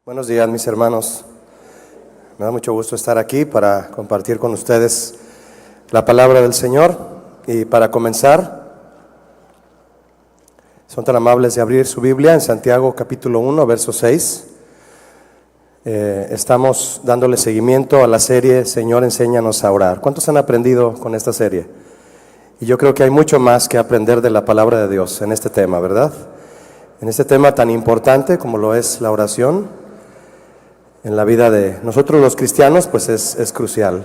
Buenos días, mis hermanos. Me da mucho gusto estar aquí para compartir con ustedes la palabra del Señor. Y para comenzar, son tan amables de abrir su Biblia en Santiago capítulo 1, verso 6. Estamos dándole seguimiento a la serie Señor, enséñanos a orar. ¿Cuántos han aprendido con esta serie? Y yo creo que hay mucho más que aprender de la palabra de Dios en este tema, ¿verdad? En este tema tan importante como lo es la oración, en la vida de nosotros los cristianos, pues es crucial.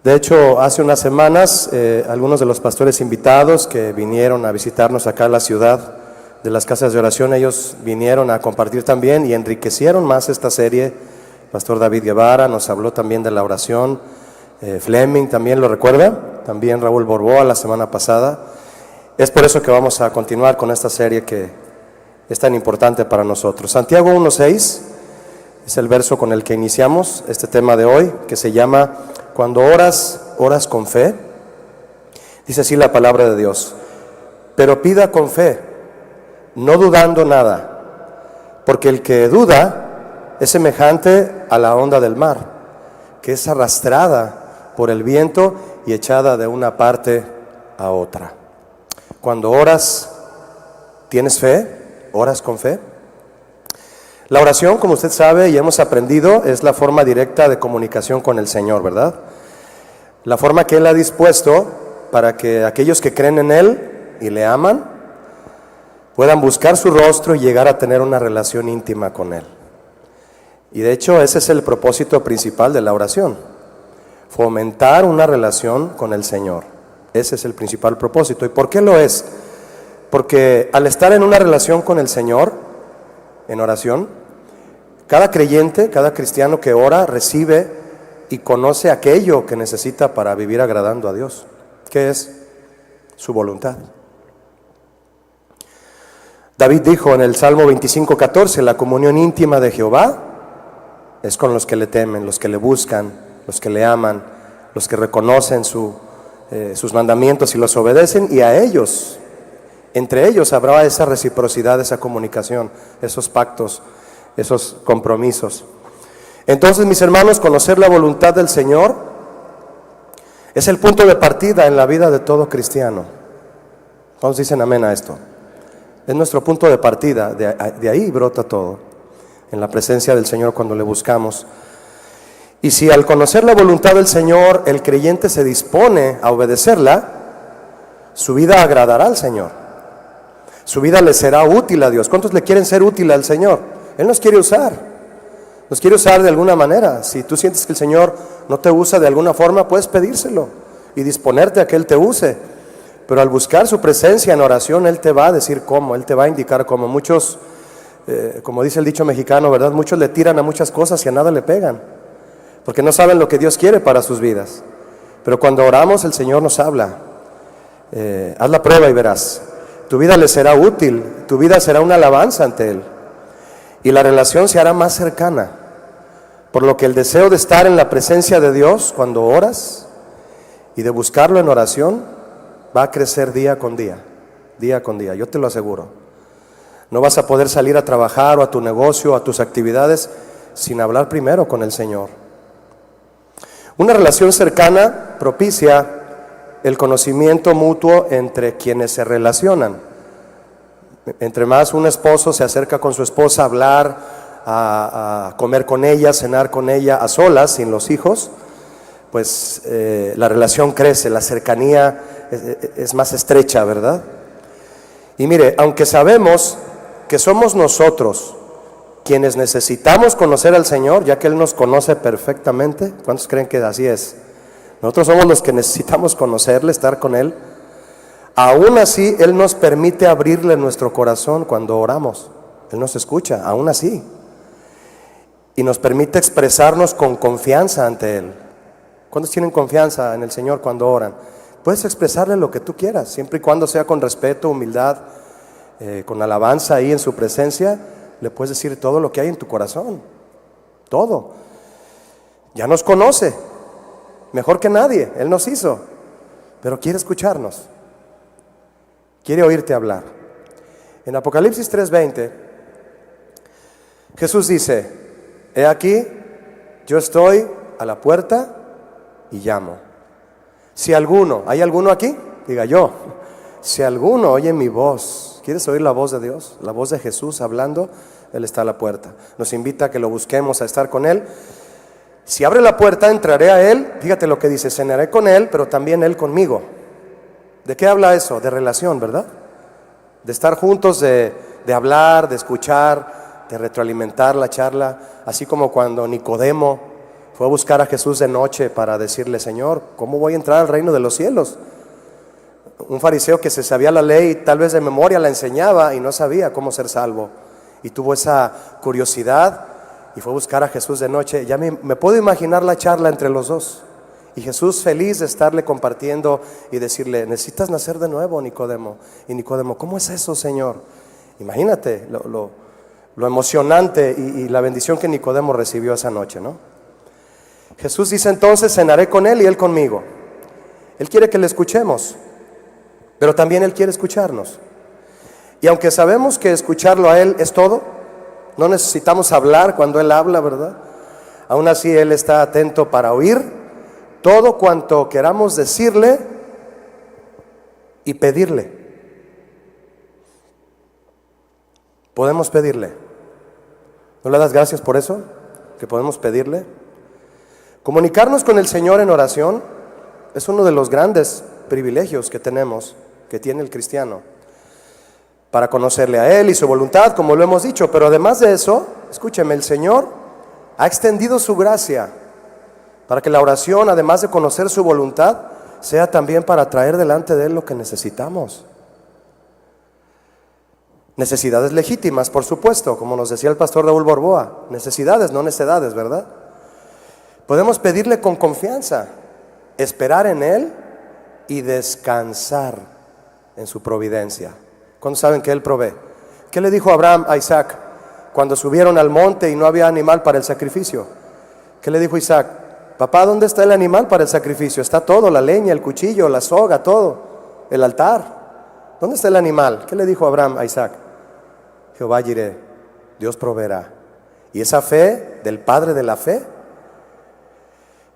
De hecho, hace unas semanas, algunos de los pastores invitados que vinieron a visitarnos acá en la ciudad de las casas de oración, ellos vinieron a compartir también y enriquecieron más esta serie. Pastor David Guevara nos habló también de la oración, Fleming también lo recuerda, también Raúl Borboa la semana pasada. Es por eso que vamos a continuar con esta serie que es tan importante para nosotros. Santiago 1:6 es el verso con el que iniciamos este tema de hoy, que se llama Cuando oras, oras con fe. Dice así la palabra de Dios: pero pida con fe, no dudando nada, porque el que duda es semejante a la onda del mar, que es arrastrada por el viento y echada de una parte a otra. Cuando oras, ¿tienes fe? ¿Oras con fe? La oración, como usted sabe y hemos aprendido, es la forma directa de comunicación con el Señor, ¿verdad? La forma que Él ha dispuesto para que aquellos que creen en Él y le aman puedan buscar su rostro y llegar a tener una relación íntima con Él. Y de hecho ese es el propósito principal de la oración: fomentar una relación con el Señor. Ese es el principal propósito. ¿Y por qué lo es? Porque al estar en una relación con el Señor, en oración, cada creyente, cada cristiano que ora, recibe y conoce aquello que necesita para vivir agradando a Dios, que es su voluntad. David dijo en el Salmo 25:14, la comunión íntima de Jehová es con los que le temen, los que le buscan, los que le aman, los que reconocen sus mandamientos y los obedecen, y a ellos, entre ellos habrá esa reciprocidad, esa comunicación, esos pactos, esos compromisos. Entonces, mis hermanos, conocer la voluntad del Señor es el punto de partida en la vida de todo cristiano. ¿Cuántos dicen amén a esto? Es nuestro punto de partida, de ahí brota todo, en la presencia del Señor cuando le buscamos. Y si al conocer la voluntad del Señor el creyente se dispone a obedecerla, su vida agradará al Señor. Su vida le será útil a Dios. ¿Cuántos le quieren ser útil al Señor? Él nos quiere usar de alguna manera. Si tú sientes que el Señor no te usa de alguna forma, puedes pedírselo y disponerte a que Él te use. Pero al buscar su presencia en oración, Él te va a decir cómo, Él te va a indicar cómo. Muchos, como dice el dicho mexicano, ¿verdad? Muchos le tiran a muchas cosas y a nada le pegan, porque no saben lo que Dios quiere para sus vidas. Pero cuando oramos, el Señor nos habla. Haz la prueba y verás. Tu vida le será útil, tu vida será una alabanza ante Él, y la relación se hará más cercana. Por lo que el deseo de estar en la presencia de Dios cuando oras y de buscarlo en oración va a crecer día con día, yo te lo aseguro. No vas a poder salir a trabajar o a tu negocio, a tus actividades, sin hablar primero con el Señor. Una relación cercana propicia el conocimiento mutuo entre quienes se relacionan. Entre más un esposo se acerca con su esposa a hablar, a comer con ella, cenar con ella, a solas, sin los hijos, pues la relación crece, la cercanía es más estrecha, ¿verdad? Y mire, aunque sabemos que somos nosotros quienes necesitamos conocer al Señor, ya que Él nos conoce perfectamente, ¿cuántos creen que así es? Nosotros somos los que necesitamos conocerle, estar con Él. Aún así, Él nos permite abrirle nuestro corazón cuando oramos. Él nos escucha, aún así. Y nos permite expresarnos con confianza ante Él. ¿Cuántos tienen confianza en el Señor cuando oran? Puedes expresarle lo que tú quieras, siempre y cuando sea con respeto, humildad, con alabanza ahí en su presencia. Le puedes decir todo lo que hay en tu corazón. Todo. Ya nos conoce. Mejor que nadie, Él nos hizo, pero quiere escucharnos, quiere oírte hablar. En Apocalipsis 3:20 Jesús dice: he aquí, yo estoy a la puerta y llamo. Si alguno, ¿hay alguno aquí? Diga yo. Si alguno oye mi voz, ¿quieres oír la voz de Dios? La voz de Jesús hablando. Él está a la puerta. Nos invita a que lo busquemos, a estar con Él. Si abre la puerta, entraré a Él. Fíjate lo que dice: cenaré con Él, pero también Él conmigo. ¿De qué habla eso? De relación, ¿verdad? De estar juntos, de hablar, de escuchar, de retroalimentar la charla. Así como cuando Nicodemo fue a buscar a Jesús de noche para decirle: Señor, ¿cómo voy a entrar al reino de los cielos? Un fariseo que se sabía la ley, tal vez de memoria la enseñaba y no sabía cómo ser salvo. Y tuvo esa curiosidad y fue a buscar a Jesús de noche. Ya me puedo imaginar la charla entre los dos. Y Jesús feliz de estarle compartiendo y decirle: necesitas nacer de nuevo, Nicodemo. Y Nicodemo: ¿cómo es eso, Señor? Imagínate lo emocionante y la bendición que Nicodemo recibió esa noche, ¿no? Jesús dice entonces: cenaré con Él y Él conmigo. Él quiere que le escuchemos, pero también Él quiere escucharnos. Y aunque sabemos que escucharlo a Él es todo, no necesitamos hablar cuando Él habla, ¿verdad? Aún así Él está atento para oír todo cuanto queramos decirle y pedirle. Podemos pedirle. ¿No le das gracias por eso? Que podemos pedirle. Comunicarnos con el Señor en oración es uno de los grandes privilegios que tenemos, que tiene el cristiano, para conocerle a Él y su voluntad, como lo hemos dicho. Pero además de eso, escúcheme, el Señor ha extendido su gracia para que la oración, además de conocer su voluntad, sea también para traer delante de Él lo que necesitamos. Necesidades legítimas, por supuesto, como nos decía el pastor Raúl Borboa. Necesidades, no necedades, ¿verdad? Podemos pedirle con confianza, esperar en Él y descansar en su providencia. ¿Cuándo saben que Él provee? ¿Qué le dijo Abraham a Isaac cuando subieron al monte y no había animal para el sacrificio? ¿Qué le dijo Isaac? Papá, ¿dónde está el animal para el sacrificio? Está todo, la leña, el cuchillo, la soga, todo, el altar. ¿Dónde está el animal? ¿Qué le dijo Abraham a Isaac? Jehová Jireh, Dios proveerá. Y esa fe del padre de la fe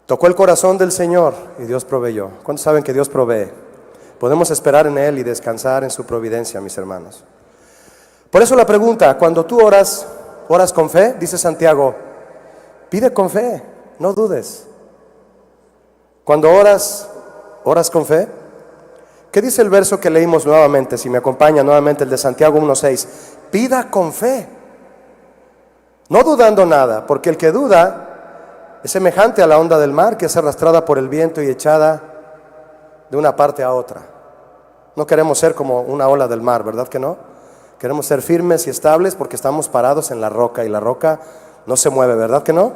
tocó el corazón del Señor y Dios proveyó. ¿Cuántos saben que Dios provee? Podemos esperar en Él y descansar en su providencia, mis hermanos. Por eso la pregunta: cuando tú oras con fe, dice Santiago, pide con fe, no dudes. Cuando oras con fe. ¿Qué dice el verso que leímos nuevamente? Si me acompaña nuevamente, el de Santiago 1:6. Pida con fe, no dudando nada, porque el que duda es semejante a la onda del mar, que es arrastrada por el viento y echada de una parte a otra. No queremos ser como una ola del mar, ¿verdad que no? Queremos ser firmes y estables porque estamos parados en la roca y la roca no se mueve, ¿verdad que no?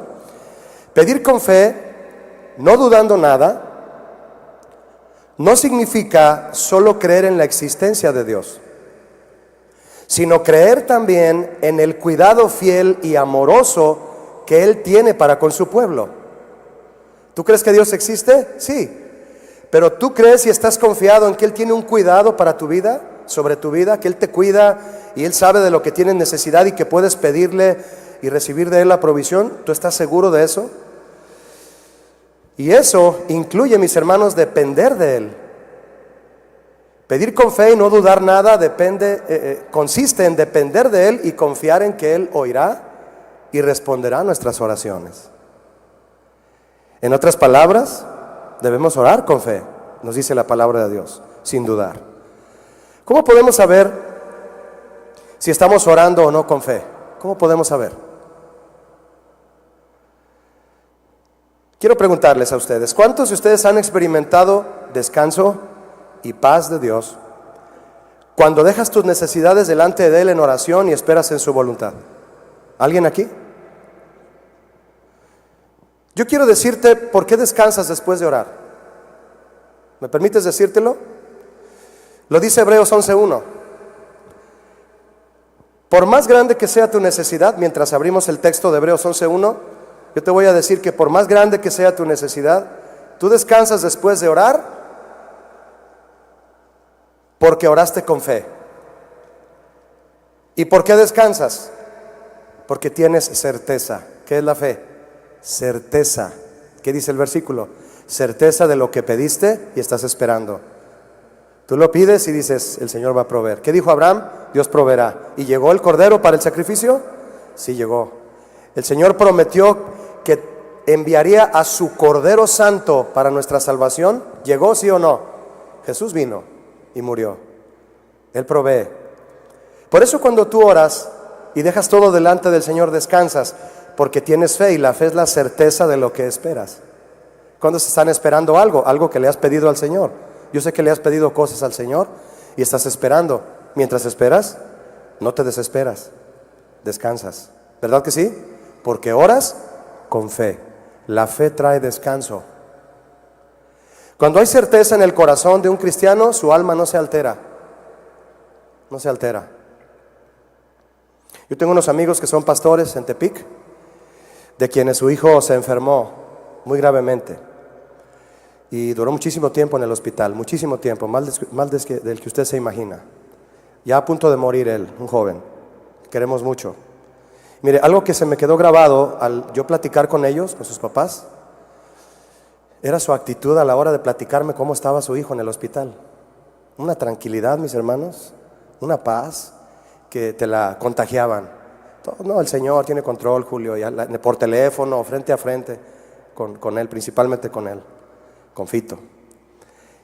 Pedir con fe, no dudando nada, no significa solo creer en la existencia de Dios, sino creer también en el cuidado fiel y amoroso que Él tiene para con su pueblo. ¿Tú crees que Dios existe? Sí. Pero tú crees y estás confiado en que Él tiene un cuidado para tu vida, sobre tu vida, que Él te cuida y Él sabe de lo que tienes necesidad y que puedes pedirle y recibir de Él la provisión. ¿Tú estás seguro de eso? Y eso incluye, mis hermanos, depender de Él. Pedir con fe y no dudar nada consiste en depender de Él y confiar en que Él oirá y responderá a nuestras oraciones. En otras palabras, debemos orar con fe, nos dice la palabra de Dios, sin dudar. ¿Cómo podemos saber si estamos orando o no con fe? ¿Cómo podemos saber? Quiero preguntarles a ustedes, ¿cuántos de ustedes han experimentado descanso y paz de Dios cuando dejas tus necesidades delante de Él en oración y esperas en su voluntad? ¿Alguien aquí? Yo quiero decirte por qué descansas después de orar. ¿Me permites decírtelo? Lo dice Hebreos 11:1. Por más grande que sea tu necesidad, mientras abrimos el texto de Hebreos 11:1, yo te voy a decir que por más grande que sea tu necesidad, tú descansas después de orar porque oraste con fe. ¿Y por qué descansas? Porque tienes certeza. ¿Qué es la fe? Certeza. ¿Qué dice el versículo? Certeza de lo que pediste y estás esperando. Tú lo pides y dices, el Señor va a proveer. ¿Qué dijo Abraham? Dios proveerá. ¿Y llegó el cordero para el sacrificio? Sí llegó. El Señor prometió que enviaría a su Cordero Santo para nuestra salvación. ¿Llegó, sí o no? Jesús vino y murió. Él provee. Por eso cuando tú oras y dejas todo delante del Señor, descansas, porque tienes fe, y la fe es la certeza de lo que esperas. Cuando se están esperando algo que le has pedido al Señor. Yo sé que le has pedido cosas al Señor y estás esperando. Mientras esperas, no te desesperas, descansas. ¿Verdad que sí? Porque oras con fe. La fe trae descanso. Cuando hay certeza en el corazón de un cristiano, su alma no se altera. No se altera. Yo tengo unos amigos que son pastores en Tepic, de quienes su hijo se enfermó muy gravemente y duró muchísimo tiempo en el hospital, muchísimo tiempo, más del que usted se imagina. Ya a punto de morir él, un joven. Queremos mucho. Mire, algo que se me quedó grabado al yo platicar con ellos, con sus papás, era su actitud a la hora de platicarme cómo estaba su hijo en el hospital. Una tranquilidad, mis hermanos, una paz que te la contagiaban. No, el Señor tiene control, Julio, ya, por teléfono, frente a frente, con él, principalmente con él, con Fito.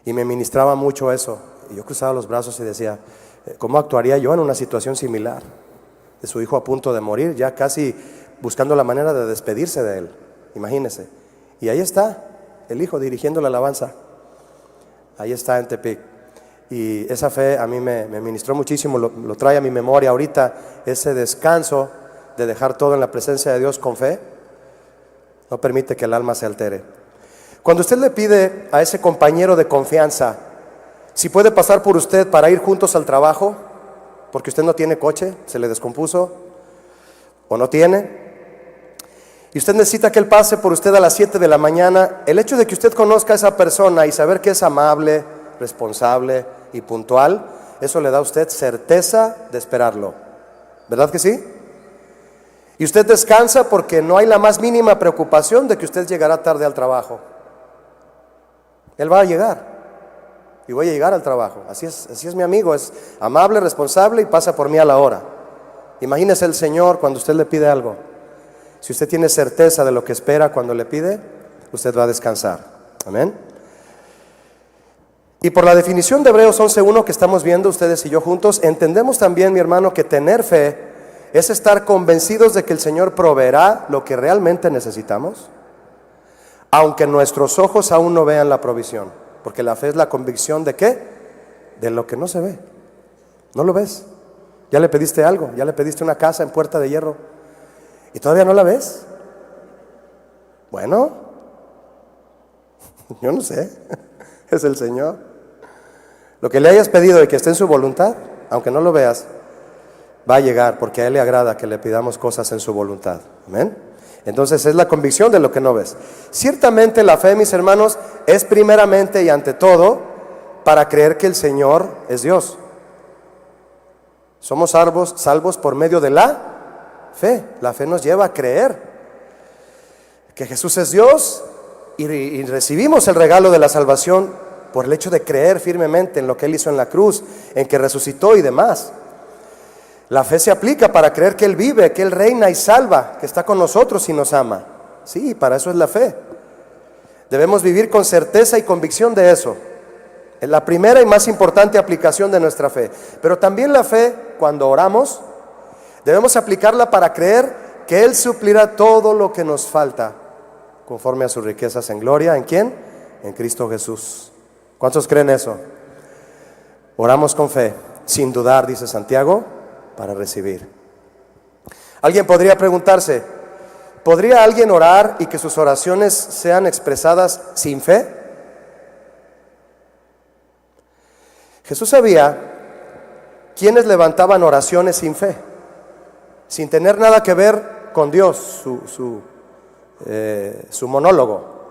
Y me ministraba mucho eso. Y yo cruzaba los brazos y decía, ¿cómo actuaría yo en una situación similar? De su hijo a punto de morir, ya casi buscando la manera de despedirse de él. Imagínese. Y ahí está el hijo dirigiendo la alabanza. Ahí está en Tepic. Y esa fe a mí me ministró muchísimo, lo trae a mi memoria ahorita, ese descanso de dejar todo en la presencia de Dios con fe, no permite que el alma se altere. Cuando usted le pide a ese compañero de confianza, si puede pasar por usted para ir juntos al trabajo, porque usted no tiene coche, se le descompuso, o no tiene, y usted necesita que él pase por usted a las 7 de la mañana, el hecho de que usted conozca a esa persona y saber que es amable, responsable y puntual, eso le da a usted certeza de esperarlo. ¿Verdad que sí? Y usted descansa porque no hay la más mínima preocupación de que usted llegará tarde al trabajo. Él va a llegar y voy a llegar al trabajo. Así es mi amigo, es amable, responsable y pasa por mí a la hora. Imagínese el Señor cuando usted le pide algo. Si usted tiene certeza de lo que espera cuando le pide, usted va a descansar. Amén. Y por la definición de Hebreos 11:1 que estamos viendo ustedes y yo juntos, entendemos también, mi hermano, que tener fe es estar convencidos de que el Señor proveerá lo que realmente necesitamos, aunque nuestros ojos aún no vean la provisión. Porque la fe es la convicción ¿de qué? De lo que no se ve. No lo ves. Ya le pediste algo, ya le pediste una casa en Puerta de Hierro y todavía no la ves. Bueno, yo no sé, es el Señor. Lo que le hayas pedido y que esté en su voluntad, aunque no lo veas, va a llegar, porque a Él le agrada que le pidamos cosas en su voluntad. Amén. Entonces es la convicción de lo que no ves. Ciertamente la fe, mis hermanos, es primeramente y ante todo para creer que el Señor es Dios. Somos salvos por medio de la fe. La fe nos lleva a creer que Jesús es Dios y recibimos el regalo de la salvación por el hecho de creer firmemente en lo que Él hizo en la cruz, en que resucitó y demás. La fe se aplica para creer que Él vive, que Él reina y salva, que está con nosotros y nos ama. Sí, para eso es la fe. Debemos vivir con certeza y convicción de eso. Es la primera y más importante aplicación de nuestra fe. Pero también la fe, cuando oramos, debemos aplicarla para creer que Él suplirá todo lo que nos falta, conforme a sus riquezas en gloria. ¿En quién? En Cristo Jesús. ¿Cuántos creen eso? Oramos con fe, sin dudar, dice Santiago, para recibir. Alguien podría preguntarse, ¿podría alguien orar y que sus oraciones sean expresadas sin fe? Jesús sabía quiénes levantaban oraciones sin fe, sin tener nada que ver con Dios, su monólogo.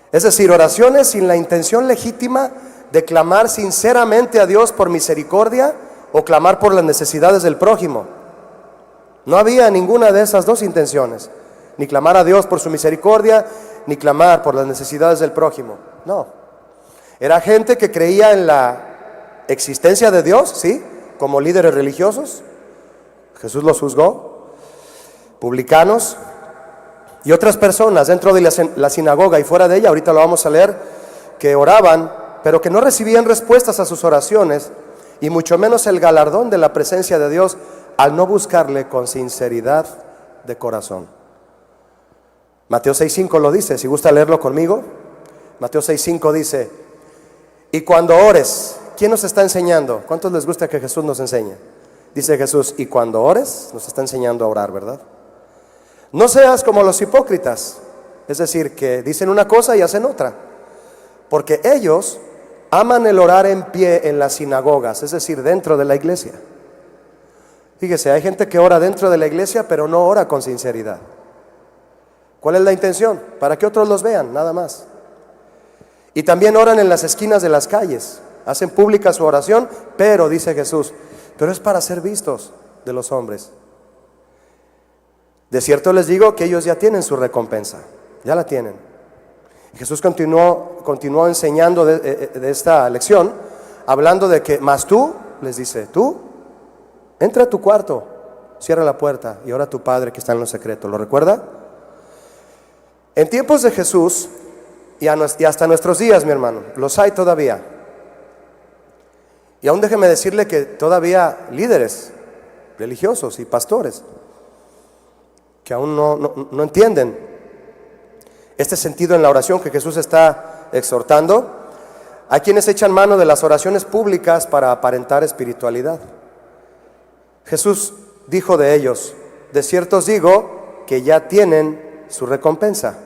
Es decir, oraciones sin la intención legítima de clamar sinceramente a Dios por misericordia o clamar por las necesidades del prójimo. No había ninguna de esas dos intenciones, ni clamar a Dios por su misericordia, ni clamar por las necesidades del prójimo. No, era gente que creía en la existencia de Dios, sí, como líderes religiosos. Jesús los juzgó. Publicanos y otras personas dentro de la sinagoga y fuera de ella, ahorita lo vamos a leer, que oraban, pero que no recibían respuestas a sus oraciones, y mucho menos el galardón de la presencia de Dios, al no buscarle con sinceridad de corazón. Mateo 6:5 lo dice, si gusta leerlo conmigo. Mateo 6:5 dice: y cuando ores, ¿quién nos está enseñando? ¿Cuántos les gusta que Jesús nos enseñe? Dice Jesús, y cuando ores, nos está enseñando a orar, ¿verdad? No seas como los hipócritas, es decir, que dicen una cosa y hacen otra, porque ellos aman el orar en pie en las sinagogas, es decir, dentro de la iglesia. Fíjese, hay gente que ora dentro de la iglesia, pero no ora con sinceridad. ¿Cuál es la intención? Para que otros los vean, nada más. Y también oran en las esquinas de las calles, hacen pública su oración, pero, dice Jesús, pero es para ser vistos de los hombres. De cierto les digo que ellos ya tienen su recompensa, ya la tienen. Jesús continuó enseñando de esta lección, hablando de que, más tú, les dice, tú, entra a tu cuarto, cierra la puerta y ora a tu Padre que está en lo secreto. ¿Lo recuerda? En tiempos de Jesús y hasta nuestros días, mi hermano, los hay todavía. Y aún déjeme decirle que todavía líderes religiosos y pastores que aún no entienden este sentido en la oración que Jesús está exhortando. Hay quienes echan mano de las oraciones públicas para aparentar espiritualidad. Jesús dijo de ellos: de cierto os digo que ya tienen su recompensa.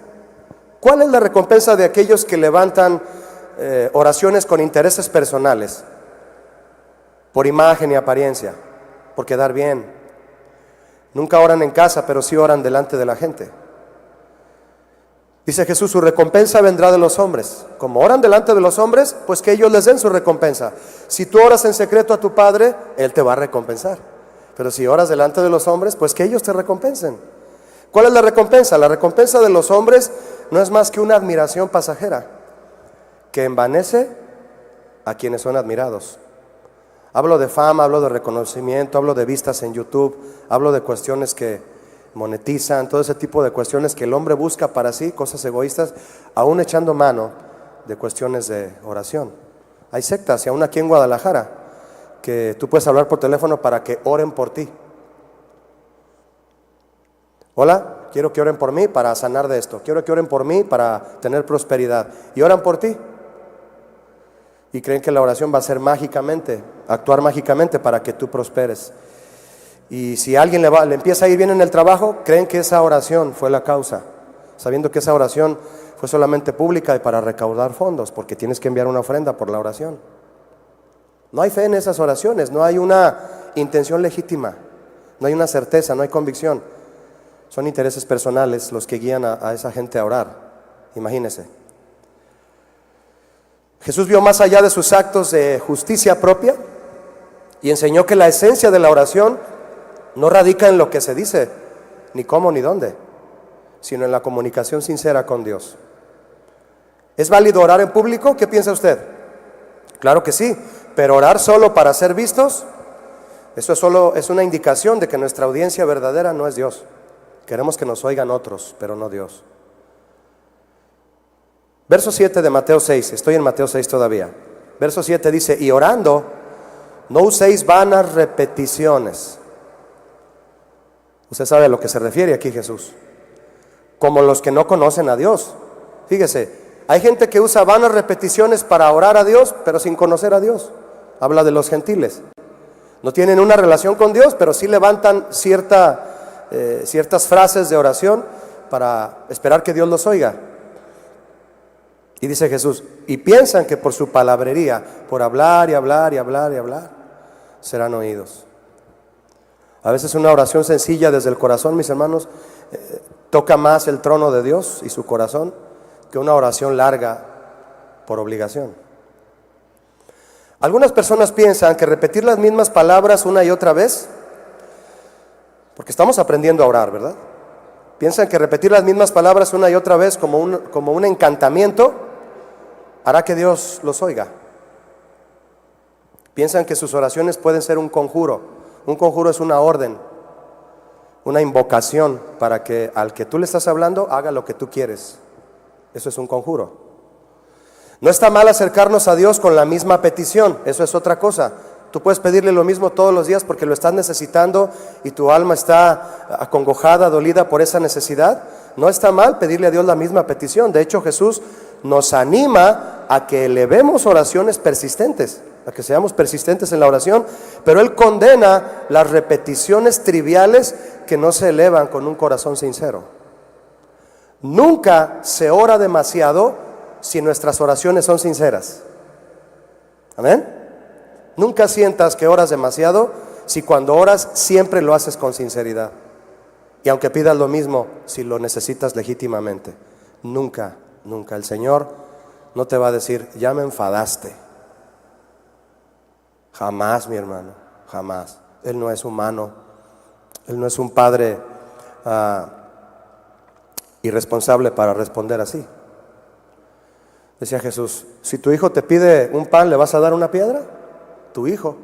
¿Cuál es la recompensa de aquellos que levantan oraciones con intereses personales? Por imagen y apariencia, por quedar bien. Nunca oran en casa, pero sí oran delante de la gente. Dice Jesús, su recompensa vendrá de los hombres. Como oran delante de los hombres, pues que ellos les den su recompensa. Si tú oras en secreto a tu Padre, Él te va a recompensar. Pero si oras delante de los hombres, pues que ellos te recompensen. ¿Cuál es la recompensa? La recompensa de los hombres no es más que una admiración pasajera que envanece a quienes son admirados. Hablo de fama, hablo de reconocimiento, hablo de vistas en YouTube, hablo de cuestiones que monetizan, todo ese tipo de cuestiones que el hombre busca para sí, cosas egoístas, aún echando mano de cuestiones de oración. Hay sectas, y aún aquí en Guadalajara, que tú puedes hablar por teléfono para que oren por ti. Hola, quiero que oren por mí para sanar de esto, quiero que oren por mí para tener prosperidad, y oran por ti. Y creen que la oración va a ser mágicamente, actuar mágicamente para que tú prosperes. Y si a alguien le empieza a ir bien en el trabajo, creen que esa oración fue la causa, sabiendo que esa oración fue solamente pública y para recaudar fondos, porque tienes que enviar una ofrenda por la oración. No hay fe en esas oraciones, no hay una intención legítima, no hay una certeza, no hay convicción. Son intereses personales los que guían a esa gente a orar. Imagínese. Jesús vio más allá de sus actos de justicia propia y enseñó que la esencia de la oración no radica en lo que se dice, ni cómo ni dónde, sino en la comunicación sincera con Dios. ¿Es válido orar en público? ¿Qué piensa usted? Claro que sí, pero orar solo para ser vistos, eso solo es una indicación de que nuestra audiencia verdadera no es Dios. Queremos que nos oigan otros, pero no Dios. Verso 7 de Mateo 6, estoy en Mateo 6 todavía. Verso 7 dice, y orando, no uséis vanas repeticiones. Usted sabe a lo que se refiere aquí Jesús. Como los que no conocen a Dios. Fíjese, hay gente que usa vanas repeticiones para orar a Dios, pero sin conocer a Dios. Habla de los gentiles. No tienen una relación con Dios, pero sí levantan ciertas frases de oración para esperar que Dios los oiga. Y dice Jesús, y piensan que por su palabrería, por hablar y hablar y hablar y hablar, serán oídos. A veces una oración sencilla desde el corazón, mis hermanos, toca más el trono de Dios y su corazón que una oración larga por obligación. Algunas personas piensan que repetir las mismas palabras una y otra vez Porque estamos aprendiendo a orar, ¿verdad? Piensan que repetir las mismas palabras una y otra vez como un encantamiento hará que Dios los oiga. Piensan que sus oraciones pueden ser un conjuro. Un conjuro es una orden, una invocación para que al que tú le estás hablando haga lo que tú quieres. Eso es un conjuro. No está mal acercarnos a Dios con la misma petición, eso es otra cosa. Tú puedes pedirle lo mismo todos los días porque lo estás necesitando y tu alma está acongojada, dolida por esa necesidad. No está mal pedirle a Dios la misma petición. De hecho, Jesús nos anima a que elevemos oraciones persistentes, a que seamos persistentes en la oración, pero Él condena las repeticiones triviales que no se elevan con un corazón sincero. Nunca se ora demasiado si nuestras oraciones son sinceras. Amén. Nunca sientas que oras demasiado si cuando oras siempre lo haces con sinceridad. Y aunque pidas lo mismo, si lo necesitas legítimamente. Nunca, nunca. El Señor no te va a decir, ya me enfadaste. Jamás, mi hermano, jamás. Él no es humano. Él no es un padre irresponsable para responder así. Decía Jesús, si tu hijo te pide un pan, ¿le vas a dar una piedra? Tu hijo.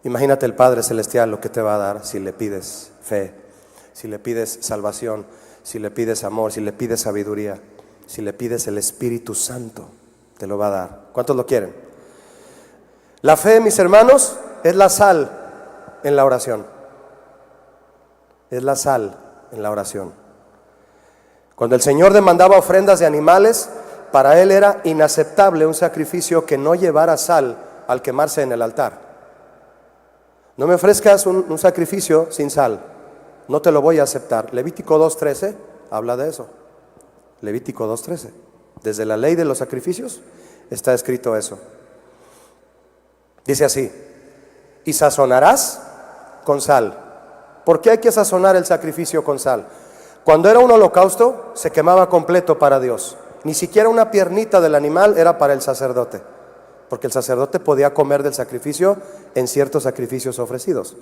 Imagínate el Padre Celestial lo que te va a dar si le pides fe, si le pides salvación, si le pides amor, si le pides sabiduría, si le pides el Espíritu Santo, te lo va a dar. ¿Cuántos lo quieren? La fe, mis hermanos, es la sal en la oración. Es la sal en la oración. Cuando el Señor demandaba ofrendas de animales, para Él era inaceptable un sacrificio que no llevara sal al quemarse en el altar. No me ofrezcas un sacrificio sin sal, no te lo voy a aceptar. Levítico 2:13 habla de eso. Levítico 2:13. Desde la ley de los sacrificios está escrito eso. Dice así: y sazonarás con sal. ¿Por qué hay que sazonar el sacrificio con sal? Cuando era un holocausto se quemaba completo para Dios. Ni siquiera una piernita del animal era para el sacerdote, porque el sacerdote podía comer del sacrificio en ciertos sacrificios ofrecidos.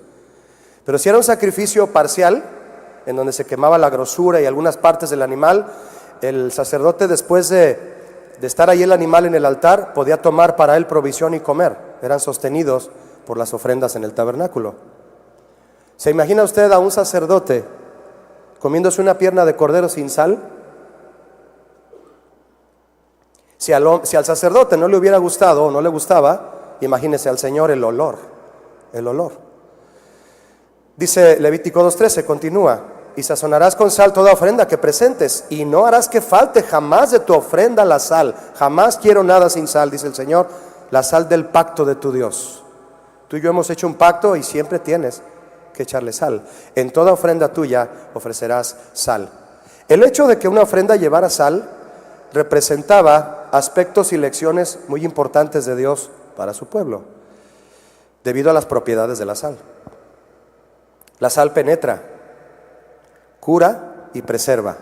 Pero si era un sacrificio parcial, en donde se quemaba la grosura y algunas partes del animal, el sacerdote, después de estar ahí el animal en el altar, podía tomar para él provisión y comer. Eran sostenidos por las ofrendas en el tabernáculo. ¿Se imagina usted a un sacerdote comiéndose una pierna de cordero sin sal? Si al sacerdote no le hubiera gustado o no le gustaba, imagínese al Señor el olor. Dice Levítico 2:13, continúa: y sazonarás con sal toda ofrenda que presentes, y no harás que falte jamás de tu ofrenda la sal. Jamás quiero nada sin sal, dice el Señor, la sal del pacto de tu Dios. Tú y yo hemos hecho un pacto y siempre tienes que echarle sal. En toda ofrenda tuya ofrecerás sal. El hecho de que una ofrenda llevara sal representaba aspectos y lecciones muy importantes de Dios para su pueblo, debido a las propiedades de la sal. La sal penetra, cura y preserva.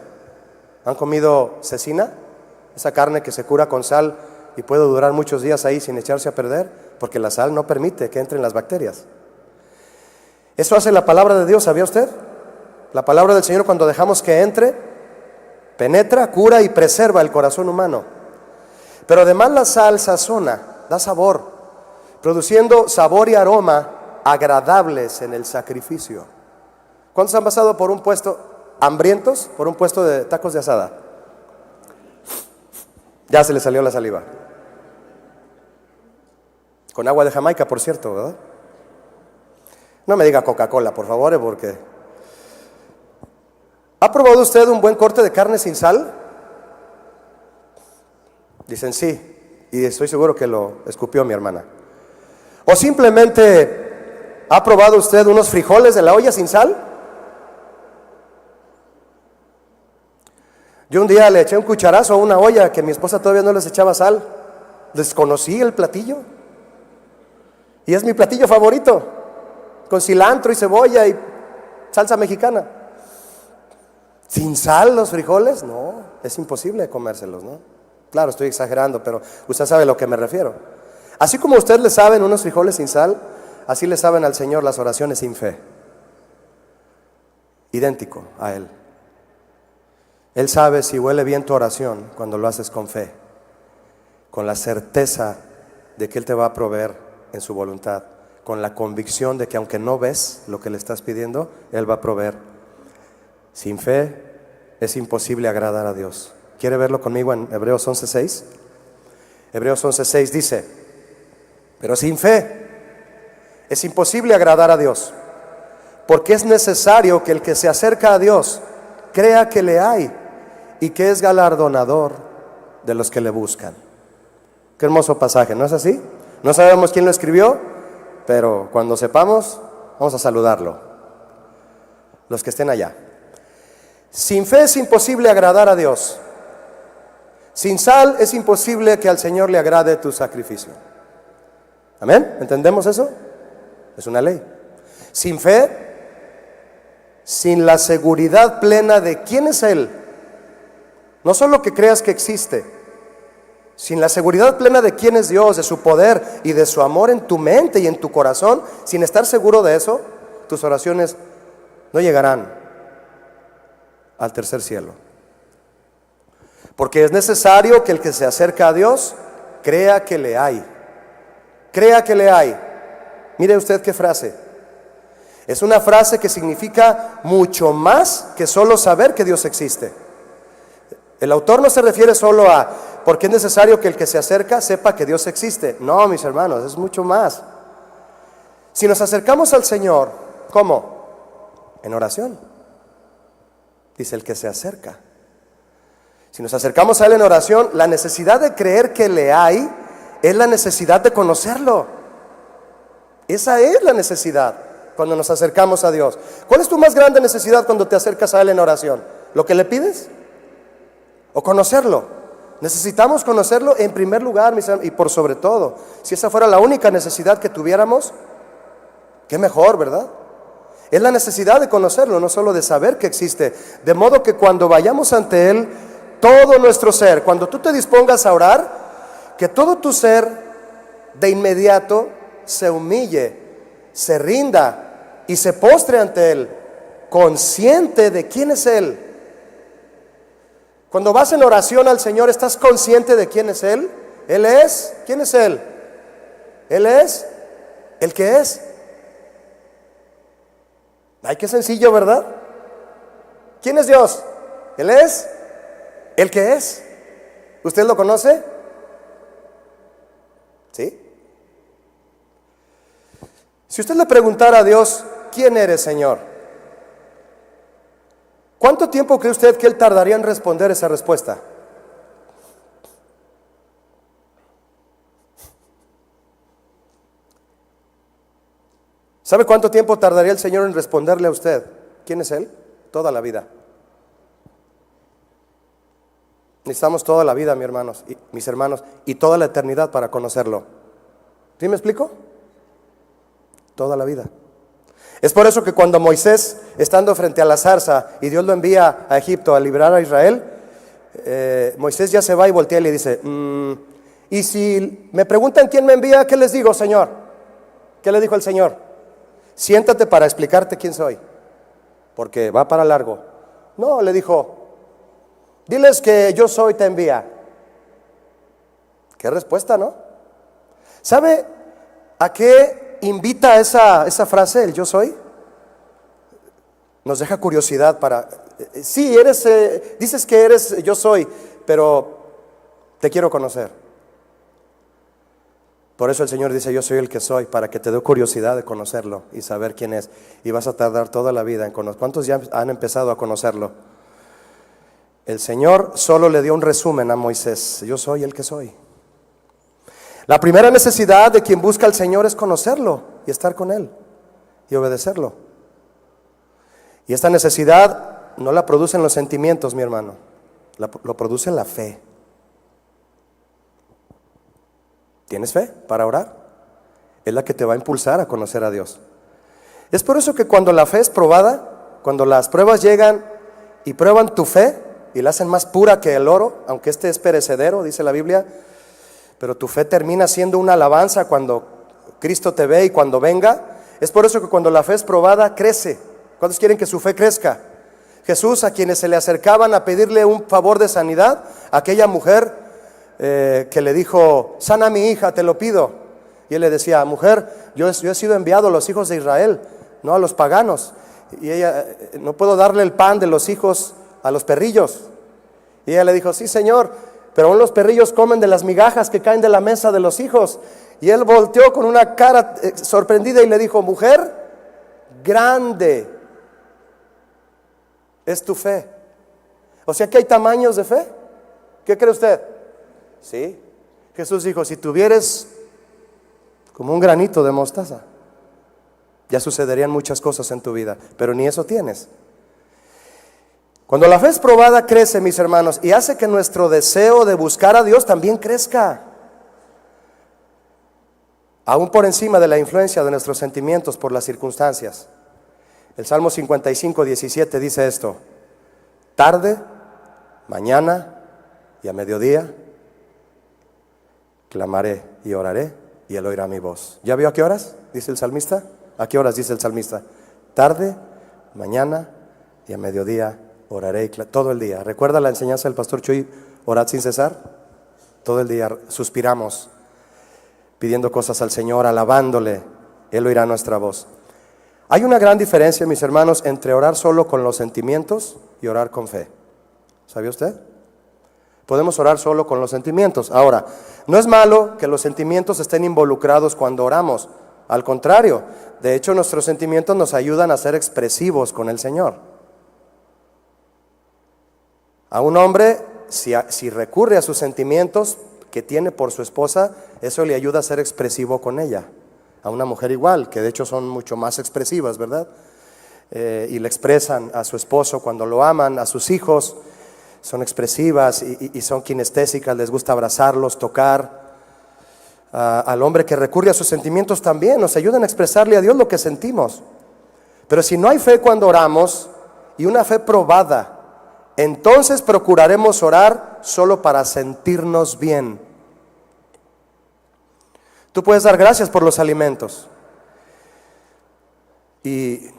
¿Han comido cecina? Esa carne que se cura con sal y puede durar muchos días ahí sin echarse a perder, porque la sal no permite que entren las bacterias. Eso hace la palabra de Dios, ¿sabía usted? La palabra del Señor, cuando dejamos que entre, penetra, cura y preserva el corazón humano. Pero además la sal sazona, da sabor, produciendo sabor y aroma agradables en el sacrificio. ¿Cuántos han pasado por un puesto, hambrientos, por un puesto de tacos de asada? Ya se le salió la saliva. Con agua de Jamaica, por cierto, ¿verdad? No me diga Coca-Cola, por favor, porque... ¿Ha probado usted un buen corte de carne sin sal? Dicen sí, y estoy seguro que lo escupió mi hermana. O simplemente, ¿ha probado usted unos frijoles de la olla sin sal? Yo un día le eché un cucharazo a una olla que mi esposa todavía no les echaba sal. Desconocí el platillo. Y es mi platillo favorito, con cilantro y cebolla y salsa mexicana. ¿Sin sal los frijoles? No, es imposible comérselos, ¿no? Claro, estoy exagerando, pero usted sabe a lo que me refiero. Así como a usted le saben unos frijoles sin sal, así le saben al Señor las oraciones sin fe. idéntico a Él. Él sabe si huele bien tu oración cuando lo haces con fe, con la certeza de que Él te va a proveer en su voluntad, con la convicción de que aunque no ves lo que le estás pidiendo, Él va a proveer. Sin fe es imposible agradar a Dios. ¿Quiere verlo conmigo en Hebreos 11:6? Hebreos 11:6 dice: pero sin fe es imposible agradar a Dios, porque es necesario que el que se acerca a Dios crea que le hay y que es galardonador de los que le buscan. Qué hermoso pasaje, ¿no es así? No sabemos quién lo escribió, pero cuando sepamos, vamos a saludarlo. Los que estén allá. Sin fe es imposible agradar a Dios. Sin sal es imposible que al Señor le agrade tu sacrificio. ¿Amén? ¿Entendemos eso? Es una ley. Sin fe, sin la seguridad plena de quién es Él, no solo que creas que existe, sin la seguridad plena de quién es Dios, de su poder y de su amor en tu mente y en tu corazón, sin estar seguro de eso, tus oraciones no llegarán al tercer cielo. Porque es necesario que el que se acerca a Dios crea que le hay. Crea que le hay. Mire usted qué frase. Es una frase que significa mucho más que solo saber que Dios existe. El autor no se refiere solo a porque es necesario que el que se acerca sepa que Dios existe. No, mis hermanos, es mucho más. Si nos acercamos al Señor, ¿cómo? En oración. Dice el que se acerca. Si nos acercamos a Él en oración, la necesidad de creer que le hay es la necesidad de conocerlo. Esa es la necesidad cuando nos acercamos a Dios. ¿Cuál es tu más grande necesidad cuando te acercas a Él en oración? ¿Lo que le pides? ¿O conocerlo? Necesitamos conocerlo en primer lugar, mis hermanos, y por sobre todo. Si esa fuera la única necesidad que tuviéramos, qué mejor, ¿verdad? Es la necesidad de conocerlo, no solo de saber que existe. De modo que cuando vayamos ante Él, todo nuestro ser, cuando tú te dispongas a orar, que todo tu ser de inmediato se humille, se rinda y se postre ante Él, consciente de quién es Él. Cuando vas en oración al Señor, ¿estás consciente de quién es Él? Él es, ¿quién es Él? Él es el que es. Ay, qué sencillo, ¿verdad? ¿Quién es Dios? Él es el que es. ¿Usted lo conoce? ¿Sí? Si usted le preguntara a Dios, ¿quién eres, Señor? ¿Cuánto tiempo cree usted que Él tardaría en responder esa respuesta? ¿Sabe cuánto tiempo tardaría el Señor en responderle a usted? ¿Quién es Él? Toda la vida. Necesitamos toda la vida, mis hermanos, y toda la eternidad para conocerlo. ¿Sí me explico? Toda la vida. Es por eso que cuando Moisés, estando frente a la zarza y Dios lo envía a Egipto a liberar a Israel, Moisés ya se va y voltea y le dice, y si me preguntan quién me envía, ¿qué les digo, Señor? ¿Qué le dijo el Señor? Siéntate para explicarte quién soy, porque va para largo. No, le dijo, diles que yo soy, te envía. Qué respuesta, ¿no? ¿Sabe a qué invita esa frase, el yo soy? Nos deja curiosidad para, sí, dices que eres yo soy, pero te quiero conocer. Por eso el Señor dice, yo soy el que soy, para que te dé curiosidad de conocerlo y saber quién es. Y vas a tardar toda la vida en conocerlo. ¿Cuántos ya han empezado a conocerlo? El Señor solo le dio un resumen a Moisés, yo soy el que soy. La primera necesidad de quien busca al Señor es conocerlo y estar con Él y obedecerlo. Y esta necesidad no la producen los sentimientos, mi hermano, lo produce la fe. ¿Tienes fe para orar? Es la que te va a impulsar a conocer a Dios. Es por eso que cuando la fe es probada, cuando las pruebas llegan y prueban tu fe y la hacen más pura que el oro, aunque este es perecedero, dice la Biblia, pero tu fe termina siendo una alabanza cuando Cristo te ve y cuando venga. Es por eso que cuando la fe es probada, crece. ¿Cuántos quieren que su fe crezca? Jesús, a quienes se le acercaban a pedirle un favor de sanidad, aquella mujer que le dijo, sana a mi hija, te lo pido. Y él le decía, mujer, yo he sido enviado a los hijos de Israel, no a los paganos. Y ella, no puedo darle el pan de los hijos a los perrillos. Y ella le dijo, sí, Señor, pero aún los perrillos comen de las migajas que caen de la mesa de los hijos. Y él volteó con una cara sorprendida y le dijo, mujer, grande es tu fe. O sea que hay tamaños de fe. ¿Qué cree usted? Sí. Jesús dijo, si tuvieres como un granito de mostaza, ya sucederían muchas cosas en tu vida, pero ni eso tienes. Cuando la fe es probada, crece, mis hermanos, y hace que nuestro deseo de buscar a Dios también crezca, aún por encima de la influencia de nuestros sentimientos por las circunstancias. El Salmo 55, 17 dice esto: tarde, mañana y a mediodía clamaré y oraré, y Él oirá mi voz. ¿Ya vio a qué horas? Dice el salmista. ¿A qué horas dice el salmista? Tarde, mañana y a mediodía oraré, todo el día. ¿Recuerda la enseñanza del pastor Chuy? Orad sin cesar. Todo el día suspiramos, pidiendo cosas al Señor, alabándole. Él oirá nuestra voz. Hay una gran diferencia, mis hermanos, entre orar solo con los sentimientos y orar con fe. ¿Sabía usted? Podemos orar solo con los sentimientos. Ahora, no es malo que los sentimientos estén involucrados cuando oramos. Al contrario, de hecho, nuestros sentimientos nos ayudan a ser expresivos con el Señor. A un hombre, si recurre a sus sentimientos que tiene por su esposa, eso le ayuda a ser expresivo con ella. A una mujer igual, que de hecho son mucho más expresivas, ¿verdad? Y le expresan a su esposo cuando lo aman, a sus hijos, son expresivas y son kinestésicas, les gusta abrazarlos, tocar. Al hombre que recurre a sus sentimientos también nos ayudan a expresarle a Dios lo que sentimos. Pero si no hay fe cuando oramos, y una fe probada, entonces procuraremos orar solo para sentirnos bien. Tú puedes dar gracias por los alimentos y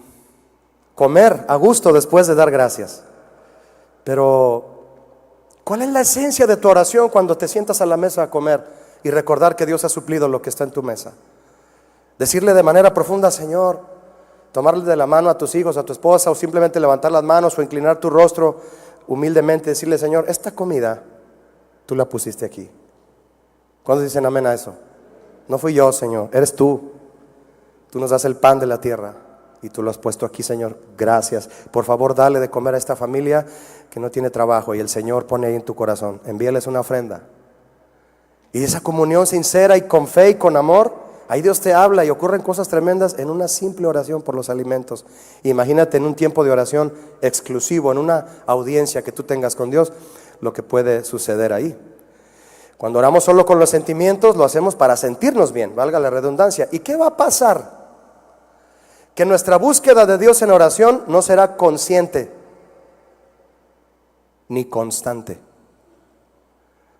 comer a gusto después de dar gracias. Pero ¿cuál es la esencia de tu oración cuando te sientas a la mesa a comer y recordar que Dios ha suplido lo que está en tu mesa? Decirle de manera profunda, Señor, tomarle de la mano a tus hijos, a tu esposa, o simplemente levantar las manos o inclinar tu rostro humildemente, decirle, Señor, esta comida tú la pusiste aquí. ¿Cuántos dicen amén a eso? No fui yo, Señor, eres tú. Tú nos das el pan de la tierra y tú lo has puesto aquí, Señor. Gracias. Por favor, dale de comer a esta familia que no tiene trabajo, y el Señor pone ahí en tu corazón, envíales una ofrenda. Y esa comunión sincera y con fe y con amor, ahí Dios te habla y ocurren cosas tremendas en una simple oración por los alimentos. Imagínate en un tiempo de oración exclusivo, en una audiencia que tú tengas con Dios, lo que puede suceder ahí. Cuando oramos solo con los sentimientos, lo hacemos para sentirnos bien, valga la redundancia. ¿Y qué va a pasar? Que nuestra búsqueda de Dios en oración no será consciente ni constante.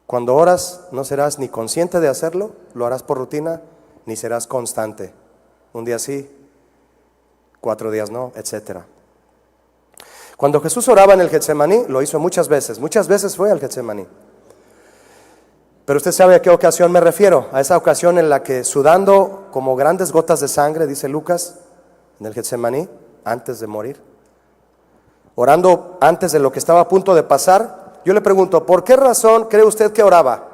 Cuando oras no serás ni consciente de hacerlo, lo harás por rutina, ni serás constante. Un día sí, 4 días no, etcétera. Cuando Jesús oraba en el Getsemaní, lo hizo muchas veces fue al Getsemaní. Pero usted sabe a qué ocasión me refiero, a esa ocasión en la que, sudando como grandes gotas de sangre, dice Lucas, en el Getsemaní, antes de morir, orando antes de lo que estaba a punto de pasar, yo le pregunto, ¿por qué razón cree usted que oraba?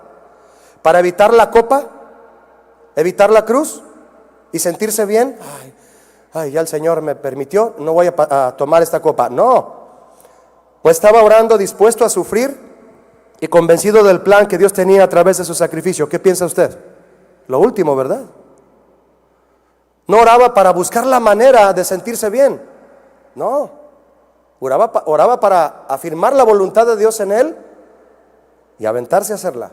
¿Para evitar la copa? ¿Evitar la cruz? ¿Y sentirse bien? Ay, ya el Señor me permitió, no voy a tomar esta copa. No, pues estaba orando dispuesto a sufrir y convencido del plan que Dios tenía a través de su sacrificio. ¿Qué piensa usted? Lo último, ¿verdad? No oraba para buscar la manera de sentirse bien. No, oraba para afirmar la voluntad de Dios en él y aventarse a hacerla,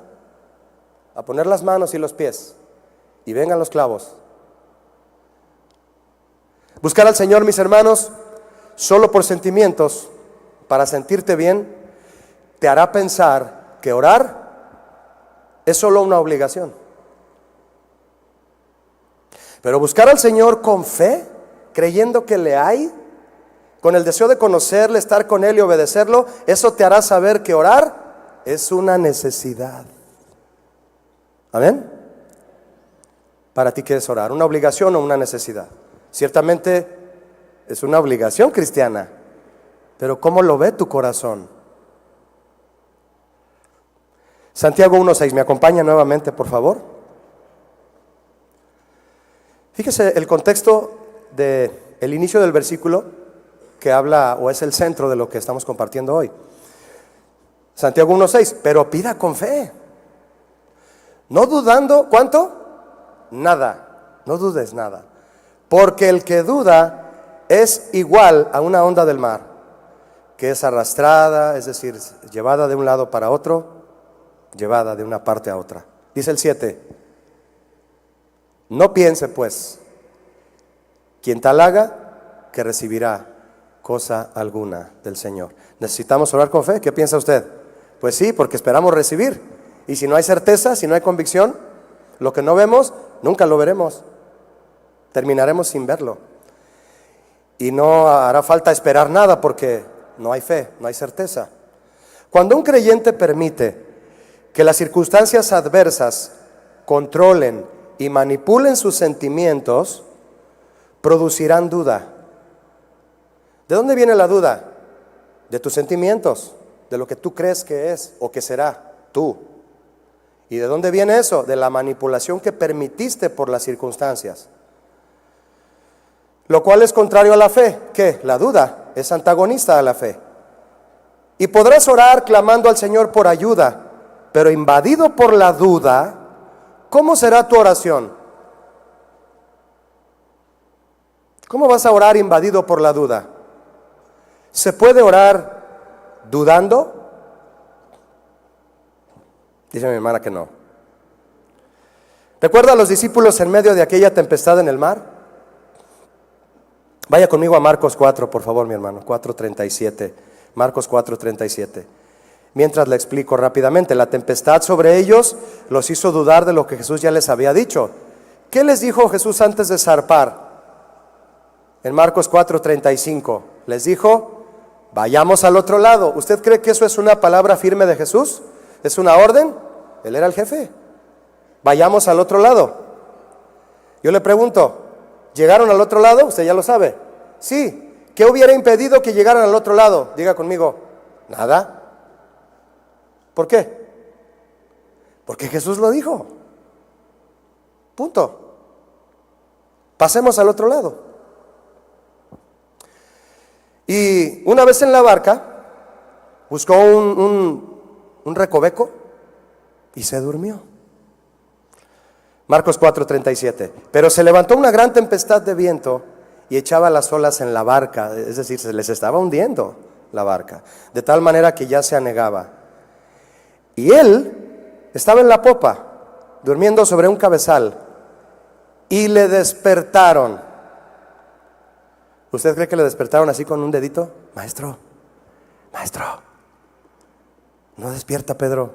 a poner las manos y los pies y vengan los clavos. Buscar al Señor, mis hermanos, solo por sentimientos, para sentirte bien, te hará pensar que orar es solo una obligación. Pero buscar al Señor con fe, creyendo que le hay, con el deseo de conocerle, estar con Él y obedecerlo, eso te hará saber que orar es una necesidad. ¿Amén? Para ti, ¿qué es orar? ¿Una obligación o una necesidad? Ciertamente es una obligación cristiana, pero ¿cómo lo ve tu corazón? Santiago 1:6, ¿me acompaña nuevamente, por favor? Fíjese el contexto del inicio del versículo que habla o es el centro de lo que estamos compartiendo hoy. Santiago 1:6, pero pida con fe, no dudando. ¿Cuánto? Nada, no dudes nada, porque el que duda es igual a una onda del mar, que es arrastrada, es decir, llevada de un lado para otro, llevada de una parte a otra. Dice el 7, no piense pues, quien tal haga, que recibirá cosa alguna del Señor. ¿Necesitamos orar con fe? ¿Qué piensa usted? Pues sí, porque esperamos recibir. Y si no hay certeza, si no hay convicción, lo que no vemos, nunca lo veremos. Terminaremos sin verlo. Y no hará falta esperar nada porque no hay fe, no hay certeza. Cuando un creyente permite que las circunstancias adversas controlen y manipulen sus sentimientos, producirán duda. ¿De dónde viene la duda? De tus sentimientos, de lo que tú crees que es o que será tú. ¿Y de dónde viene eso? De la manipulación que permitiste por las circunstancias. Lo cual es contrario a la fe. ¿Qué? La duda es antagonista a la fe. Y podrás orar clamando al Señor por ayuda, pero invadido por la duda, ¿cómo será tu oración? ¿Cómo vas a orar invadido por la duda? ¿Se puede orar dudando? Dice mi hermana que no. ¿Recuerda a los discípulos en medio de aquella tempestad en el mar? Vaya conmigo a Marcos 4, por favor, mi hermano, 4:37. Marcos 4:37. Mientras le explico rápidamente, la tempestad sobre ellos los hizo dudar de lo que Jesús ya les había dicho. ¿Qué les dijo Jesús antes de zarpar? En Marcos 4:35 les dijo, vayamos al otro lado. ¿Usted cree que eso es una palabra firme de Jesús? ¿Es una orden? Él era el jefe. Vayamos al otro lado. Yo le pregunto, ¿llegaron al otro lado? Usted ya lo sabe. Sí. ¿Qué hubiera impedido que llegaran al otro lado? Diga conmigo, nada. ¿Por qué? Porque Jesús lo dijo. Punto. Pasemos al otro lado. Y una vez en la barca, buscó un recoveco y se durmió. Marcos 4:37. Pero se levantó una gran tempestad de viento y echaba las olas en la barca, es decir, se les estaba hundiendo la barca, de tal manera que ya se anegaba. Y él estaba en la popa, durmiendo sobre un cabezal, y le despertaron. ¿Usted cree que le despertaron así con un dedito? Maestro, no despierta, Pedro.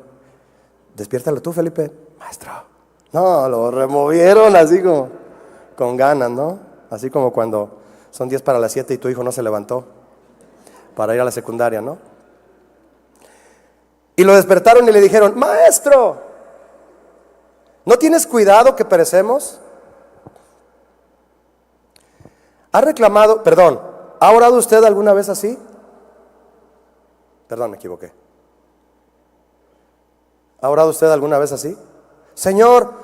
Despiértalo tú, Felipe. Maestro. No, lo removieron así como con ganas, ¿no? Así como cuando son 10 para las 7 y tu hijo no se levantó para ir a la secundaria, ¿no? Y lo despertaron y le dijeron, maestro, ¿no tienes cuidado que perecemos? ¿Ha orado usted alguna vez así? Perdón, me equivoqué. ¿Ha orado usted alguna vez así? Señor,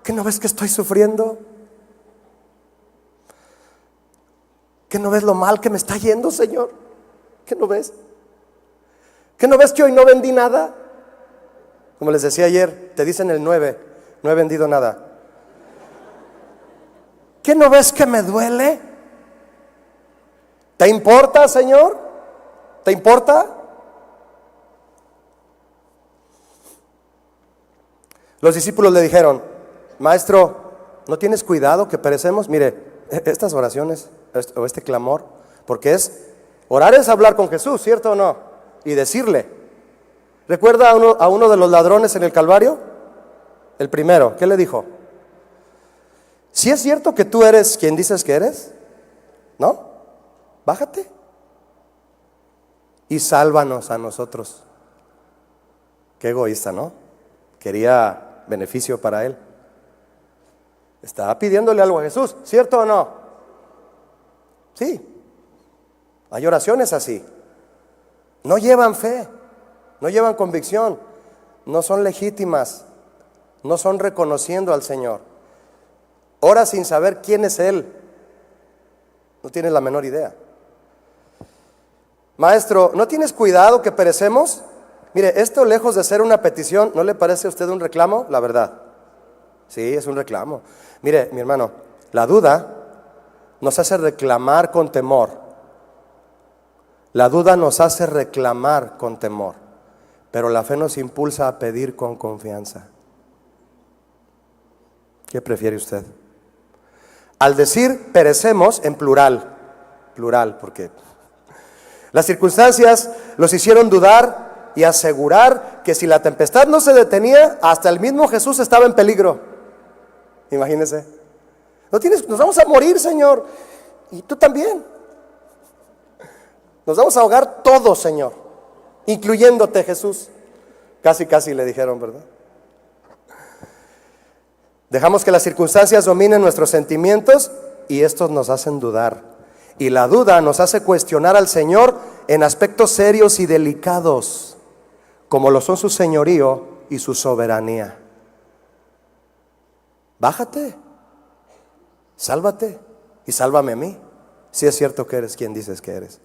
¿qué no ves que estoy sufriendo? ¿Qué no ves lo mal que me está yendo, Señor? ¿Qué no ves? ¿Qué no ves que hoy no vendí nada? Como les decía ayer, te dicen el 9, no he vendido nada. ¿Qué no ves que me duele? ¿Te importa, Señor? ¿Te importa? Los discípulos le dijeron, maestro, ¿no tienes cuidado que perecemos? Mire, estas oraciones o este clamor, porque orar es hablar con Jesús, ¿cierto o no? Y decirle. ¿Recuerda a uno de los ladrones en el Calvario? El primero, ¿qué le dijo? ¿Sí es cierto que tú eres quien dices que eres? ¿No? Bájate y sálvanos a nosotros. Qué egoísta, ¿no? Quería beneficio para él. Estaba pidiéndole algo a Jesús, ¿cierto o no? Sí. Hay oraciones así. No llevan fe, no llevan convicción, no son legítimas, no son reconociendo al Señor. Ora sin saber quién es Él. No tienes la menor idea. Maestro, ¿no tienes cuidado que perecemos? Mire, esto lejos de ser una petición, ¿no le parece a usted un reclamo? La verdad. Sí, es un reclamo. Mire, mi hermano, la duda nos hace reclamar con temor. La duda nos hace reclamar con temor, pero la fe nos impulsa a pedir con confianza. ¿Qué prefiere usted? Al decir perecemos en plural, porque las circunstancias los hicieron dudar y asegurar que si la tempestad no se detenía, hasta el mismo Jesús estaba en peligro. Imagínese. Nos vamos a morir, Señor, y tú también. Nos vamos a ahogar todos, Señor, incluyéndote, Jesús. Casi le dijeron, ¿verdad? Dejamos que las circunstancias dominen nuestros sentimientos y estos nos hacen dudar. Y la duda nos hace cuestionar al Señor en aspectos serios y delicados, como lo son su señorío y su soberanía. Bájate, sálvate y sálvame a mí, si es cierto que eres quien dices que eres.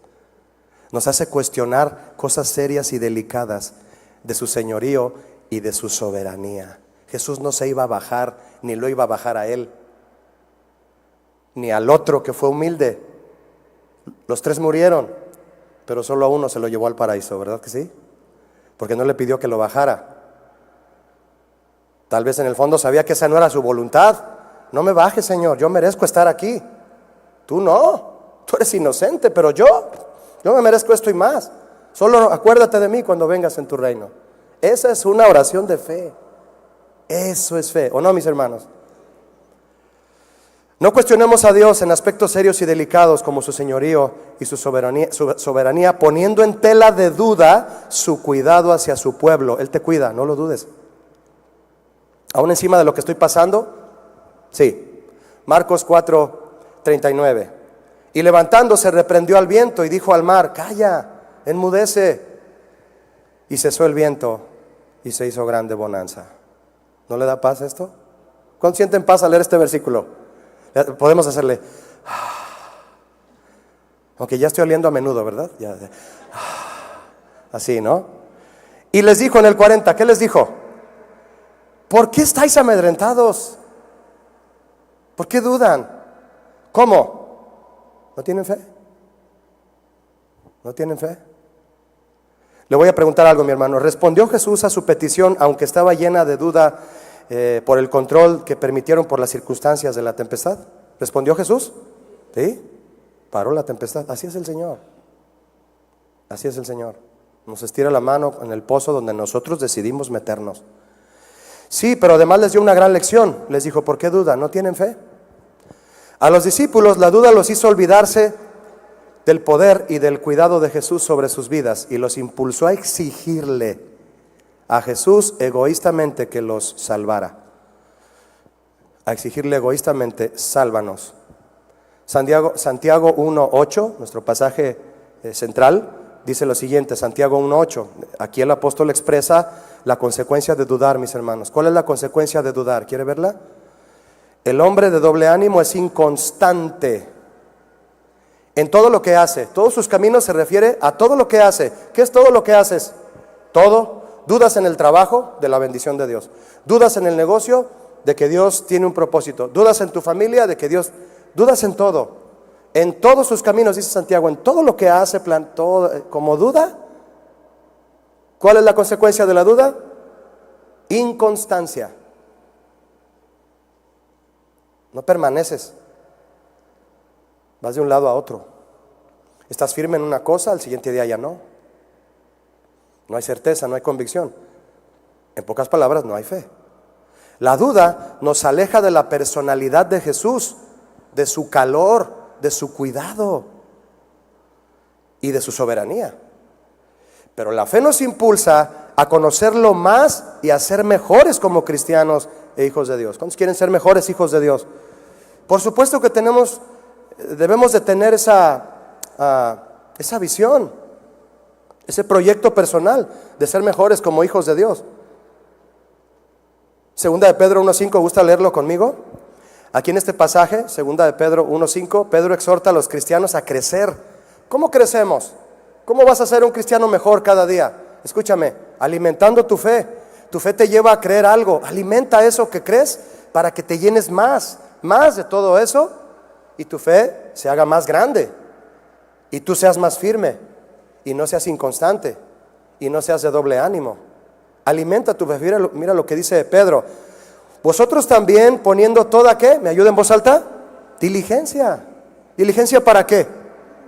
Nos hace cuestionar cosas serias y delicadas de su señorío y de su soberanía. Jesús no se iba a bajar, ni lo iba a bajar a él, ni al otro que fue humilde. Los tres murieron, pero solo a uno se lo llevó al paraíso, ¿verdad que sí? Porque no le pidió que lo bajara. Tal vez en el fondo sabía que esa no era su voluntad. No me bajes, Señor, yo merezco estar aquí. Tú no, tú eres inocente, pero yo me merezco esto y más. Solo acuérdate de mí cuando vengas en tu reino. Esa es una oración de fe. Eso es fe, ¿o no, mis hermanos? No cuestionemos a Dios en aspectos serios y delicados como su señorío y su soberanía, poniendo en tela de duda su cuidado hacia su pueblo. Él te cuida, no lo dudes. ¿Aún encima de lo que estoy pasando? Sí. Marcos 4:39. Y levantándose reprendió al viento y dijo al mar: calla, enmudece. Y cesó el viento y se hizo grande bonanza. ¿No le da paz esto? ¿Cuántos sienten paz al leer este versículo? Podemos hacerle aunque ya estoy oliendo a menudo, ¿verdad? Así, ¿no? Y les dijo en el 40, ¿qué les dijo? ¿Por qué estáis amedrentados? ¿Por qué dudan? ¿Cómo? ¿No tienen fe? ¿No tienen fe? Le voy a preguntar algo, mi hermano. ¿Respondió Jesús a su petición, aunque estaba llena de duda por el control que permitieron por las circunstancias de la tempestad? ¿Respondió Jesús? ¿Sí? Paró la tempestad. Así es el Señor. Así es el Señor. Nos estira la mano en el pozo donde nosotros decidimos meternos. Sí, pero además les dio una gran lección. Les dijo: ¿por qué dudan? ¿No tienen fe? A los discípulos la duda los hizo olvidarse del poder y del cuidado de Jesús sobre sus vidas y los impulsó a exigirle a Jesús egoístamente que los salvara. A exigirle egoístamente: sálvanos. Santiago 1:8, nuestro pasaje central, dice lo siguiente. Santiago 1:8. Aquí el apóstol expresa la consecuencia de dudar, mis hermanos. ¿Cuál es la consecuencia de dudar? ¿Quiere verla? El hombre de doble ánimo es inconstante en todo lo que hace. Todos sus caminos se refiere a todo lo que hace. ¿Qué es todo lo que haces? Todo. Dudas en el trabajo, de la bendición de Dios. Dudas en el negocio, de que Dios tiene un propósito. Dudas en tu familia, de que Dios... Dudas en todo. En todos sus caminos, dice Santiago, en todo lo que hace, todo, como duda. ¿Cuál es la consecuencia de la duda? Inconstancia. No permaneces. Vas de un lado a otro. Estás firme en una cosa, al siguiente día ya no. No hay certeza, no hay convicción. En pocas palabras, no hay fe. La duda nos aleja de la personalidad de Jesús, de su calor, de su cuidado y de su soberanía. Pero la fe nos impulsa a conocerlo más y a ser mejores como cristianos e hijos de Dios. ¿Cuántos quieren ser mejores hijos de Dios? Por supuesto que debemos de tener esa visión, ese proyecto personal de ser mejores como hijos de Dios. Segunda de Pedro 1:5, ¿gusta leerlo conmigo? Aquí en este pasaje, segunda de Pedro 1:5, Pedro exhorta a los cristianos a crecer. ¿Cómo crecemos? ¿Cómo vas a ser un cristiano mejor cada día? Escúchame, alimentando tu fe. Tu fe te lleva a creer algo. Alimenta eso que crees para que te llenes más de todo eso y tu fe se haga más grande y tú seas más firme y no seas inconstante y no seas de doble ánimo. Alimenta tu fe. Mira lo que dice Pedro. Vosotros también poniendo toda, ¿qué? ¿Me ayuda en voz alta? Diligencia. ¿Diligencia para qué?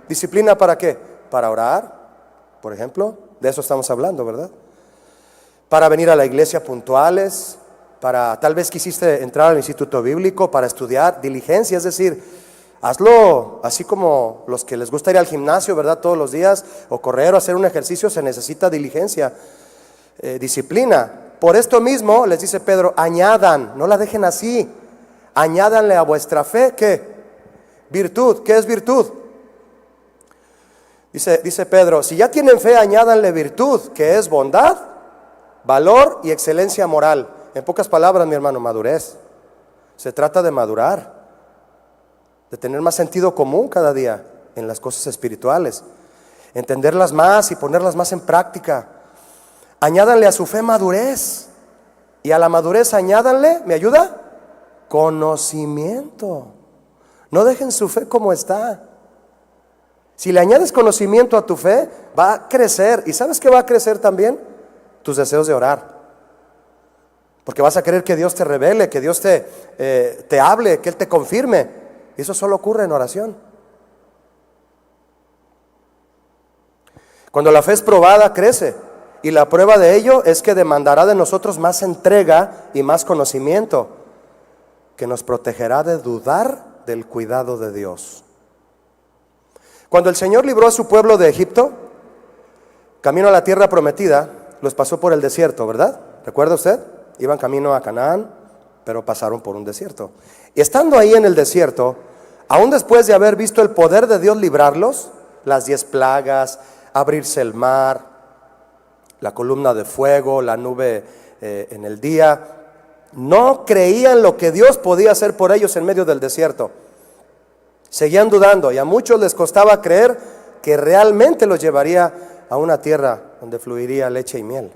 ¿Disciplina para qué? Para orar, por ejemplo. De eso estamos hablando, ¿verdad? Para venir a la iglesia puntuales, tal vez quisiste entrar al instituto bíblico para estudiar. Diligencia, es decir, hazlo así como los que les gusta ir al gimnasio, ¿verdad? Todos los días, o correr o hacer un ejercicio, se necesita diligencia, disciplina. Por esto mismo, les dice Pedro, añadan, no la dejen así, añádanle a vuestra fe, ¿qué? Virtud. ¿Qué es virtud? Dice Pedro, si ya tienen fe, añádanle virtud, que es bondad, valor y excelencia moral. En pocas palabras, mi hermano, madurez. Se trata de madurar, de tener más sentido común cada día en las cosas espirituales, entenderlas más y ponerlas más en práctica. Añádanle a su fe madurez, y a la madurez añádanle, ¿me ayuda? Conocimiento. No dejen su fe como está. Si le añades conocimiento a tu fe, va a crecer. ¿Y sabes qué va a crecer también? Tus deseos de orar. Porque vas a querer que Dios te revele, que Dios te hable, que Él te confirme. Y eso solo ocurre en oración. Cuando la fe es probada, crece. Y la prueba de ello es que demandará de nosotros más entrega y más conocimiento, que nos protegerá de dudar del cuidado de Dios. Cuando el Señor libró a su pueblo de Egipto, camino a la tierra prometida, los pasó por el desierto, ¿verdad? ¿Recuerda usted? Iban camino a Canaán, pero pasaron por un desierto. Y estando ahí en el desierto, aún después de haber visto el poder de Dios librarlos, las 10 plagas, abrirse el mar, la columna de fuego, la nube en el día, no creían lo que Dios podía hacer por ellos en medio del desierto. Seguían dudando y a muchos les costaba creer que realmente los llevaría a una tierra donde fluiría leche y miel.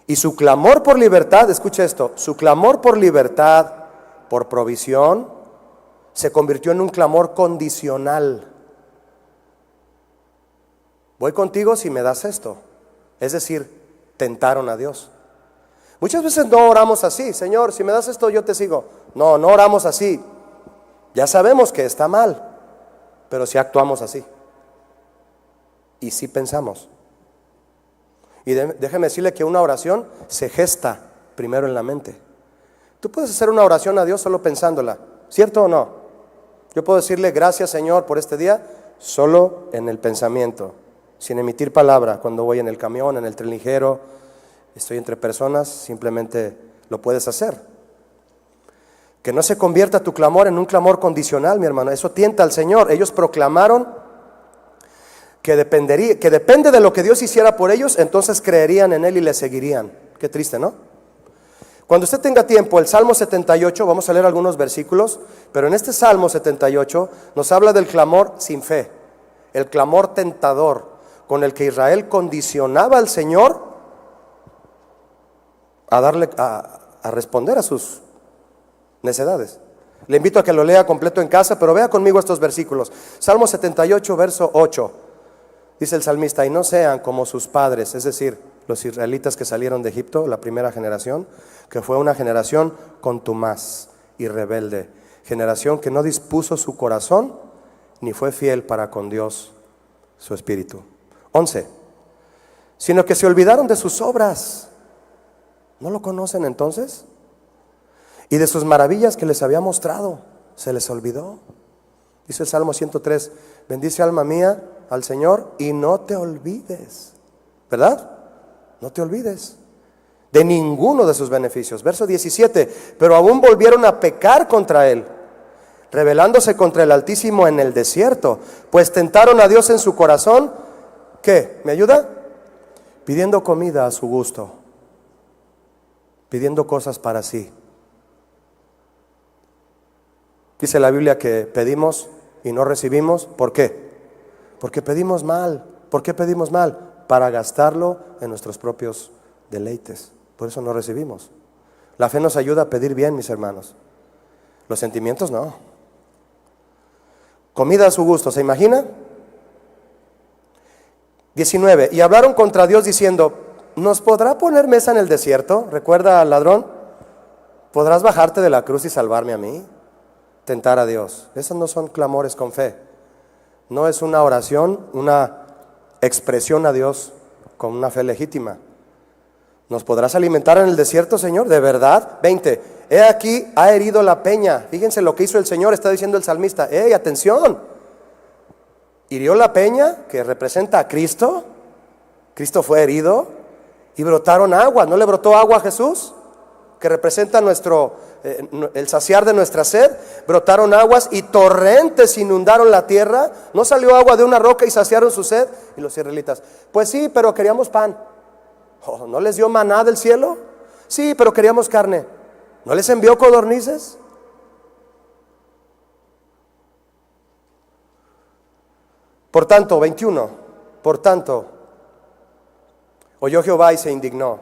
Y su clamor por libertad, escucha esto, su clamor por libertad, por provisión, se convirtió en un clamor condicional. Voy contigo si me das esto. Es decir, tentaron a Dios. Muchas veces no oramos así, Señor, si me das esto yo te sigo. No oramos así. Ya sabemos que está mal, pero sí actuamos así. Y sí pensamos. Y déjeme decirle que una oración se gesta primero en la mente. Tú puedes hacer una oración a Dios solo pensándola, ¿cierto o no? Yo puedo decirle gracias Señor por este día solo en el pensamiento, sin emitir palabra. Cuando voy en el camión, en el tren ligero, estoy entre personas, simplemente lo puedes hacer. Que no se convierta tu clamor en un clamor condicional, mi hermano. Eso tienta al Señor. Ellos proclamaron que depende de lo que Dios hiciera por ellos, entonces creerían en Él y le seguirían. Qué triste, ¿no? Cuando usted tenga tiempo, el Salmo 78, vamos a leer algunos versículos, pero en este Salmo 78 nos habla del clamor sin fe, el clamor tentador, con el que Israel condicionaba al Señor a responder a sus necedades. Le invito a que lo lea completo en casa, pero vea conmigo estos versículos. Salmo 78, verso 8. Dice el salmista, y no sean como sus padres, es decir, los israelitas que salieron de Egipto, la primera generación, que fue una generación contumaz y rebelde, generación que no dispuso su corazón, ni fue fiel para con Dios, su espíritu. 11. Sino que se olvidaron de sus obras. ¿No lo conocen entonces? Y de sus maravillas que les había mostrado, se les olvidó. Dice el Salmo 103, bendice alma mía al Señor y no te olvides, ¿verdad? No te olvides de ninguno de sus beneficios. Verso 17, pero aún volvieron a pecar contra Él, rebelándose contra el Altísimo en el desierto, pues tentaron a Dios en su corazón. ¿Qué? ¿Me ayuda? Pidiendo comida a su gusto, pidiendo cosas para sí. Dice la Biblia que pedimos y no recibimos. ¿Por qué? Porque pedimos mal. ¿Por qué pedimos mal? Para gastarlo en nuestros propios deleites. Por eso no recibimos. La fe nos ayuda a pedir bien, mis hermanos. Los sentimientos no. Comida a su gusto, ¿se imagina? 19, y hablaron contra Dios diciendo, ¿nos podrá poner mesa en el desierto? ¿Recuerda al ladrón? ¿Podrás bajarte de la cruz y salvarme a mí? Tentar a Dios. Esos no son clamores con fe. No es una oración, una expresión a Dios con una fe legítima. ¿Nos podrás alimentar en el desierto, Señor? ¿De verdad? 20, he aquí, ha herido la peña. Fíjense lo que hizo el Señor, está diciendo el salmista. ¡Ey, atención! Hirió la peña, que representa a Cristo. Cristo fue herido y brotaron aguas. ¿No le brotó agua a Jesús? Que representa el saciar de nuestra sed. Brotaron aguas y torrentes inundaron la tierra. ¿No salió agua de una roca y saciaron su sed? Y los israelitas, pues sí, pero queríamos pan. Oh, ¿no les dio maná del cielo? Sí, pero queríamos carne. ¿No les envió codornices? Por tanto, 21, por tanto, oyó Jehová y se indignó.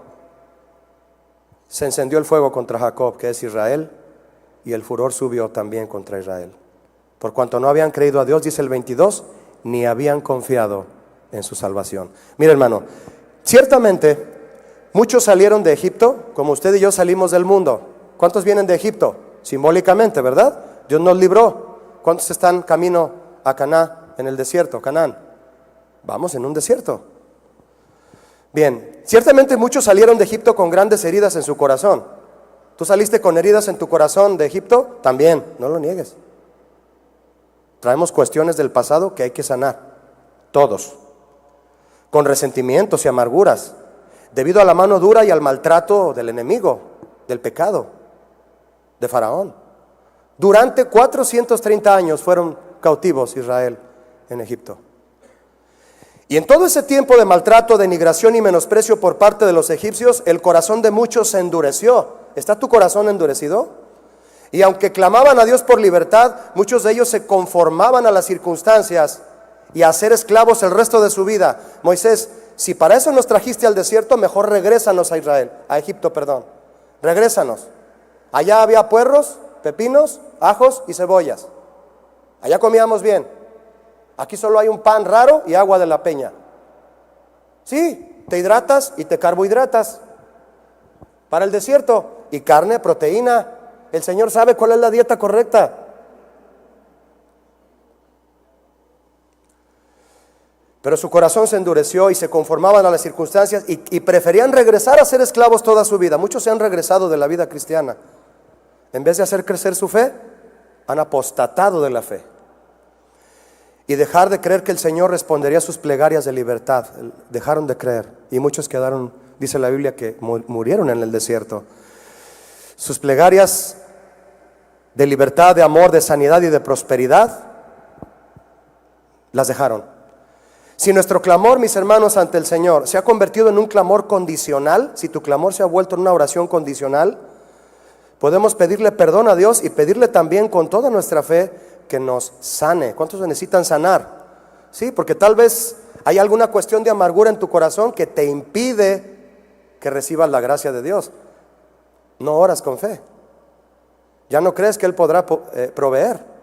Se encendió el fuego contra Jacob, que es Israel, y el furor subió también contra Israel. Por cuanto no habían creído a Dios, dice el 22, ni habían confiado en su salvación. Mira, hermano, ciertamente muchos salieron de Egipto, como usted y yo salimos del mundo. ¿Cuántos vienen de Egipto? Simbólicamente, ¿verdad? Dios nos libró. ¿Cuántos están camino a Canaán? En el desierto, Canaán. Vamos en un desierto. Bien, ciertamente muchos salieron de Egipto con grandes heridas en su corazón. ¿Tú saliste con heridas en tu corazón de Egipto? También, no lo niegues. Traemos cuestiones del pasado que hay que sanar, todos. Con resentimientos y amarguras, debido a la mano dura y al maltrato del enemigo, del pecado, de Faraón. Durante 430 años fueron cautivos Israel en Egipto. Y en todo ese tiempo de maltrato, denigración y menosprecio por parte de los egipcios, el corazón de muchos se endureció. ¿Está tu corazón endurecido? Y aunque clamaban a Dios por libertad, muchos de ellos se conformaban a las circunstancias y a ser esclavos el resto de su vida. Moisés, si para eso nos trajiste al desierto, mejor regrésanos a Egipto. Regrésanos. Allá había puerros, pepinos, ajos y cebollas. Allá comíamos bien. Aquí solo hay un pan raro y agua de la peña. Sí, te hidratas y te carbohidratas para el desierto. Y carne, proteína. El Señor sabe cuál es la dieta correcta. Pero su corazón se endureció y se conformaban a las circunstancias y preferían regresar a ser esclavos toda su vida. Muchos se han regresado de la vida cristiana. En vez de hacer crecer su fe, han apostatado de la fe. Y dejar de creer que el Señor respondería a sus plegarias de libertad. Dejaron de creer. Y muchos quedaron, dice la Biblia, que murieron en el desierto. Sus plegarias de libertad, de amor, de sanidad y de prosperidad, las dejaron. Si nuestro clamor, mis hermanos, ante el Señor se ha convertido en un clamor condicional, si tu clamor se ha vuelto en una oración condicional, podemos pedirle perdón a Dios y pedirle también con toda nuestra fe que nos sane. ¿Cuántos necesitan sanar? Sí, porque tal vez hay alguna cuestión de amargura en tu corazón que te impide que recibas la gracia de Dios. No oras con fe. Ya no crees que Él podrá proveer.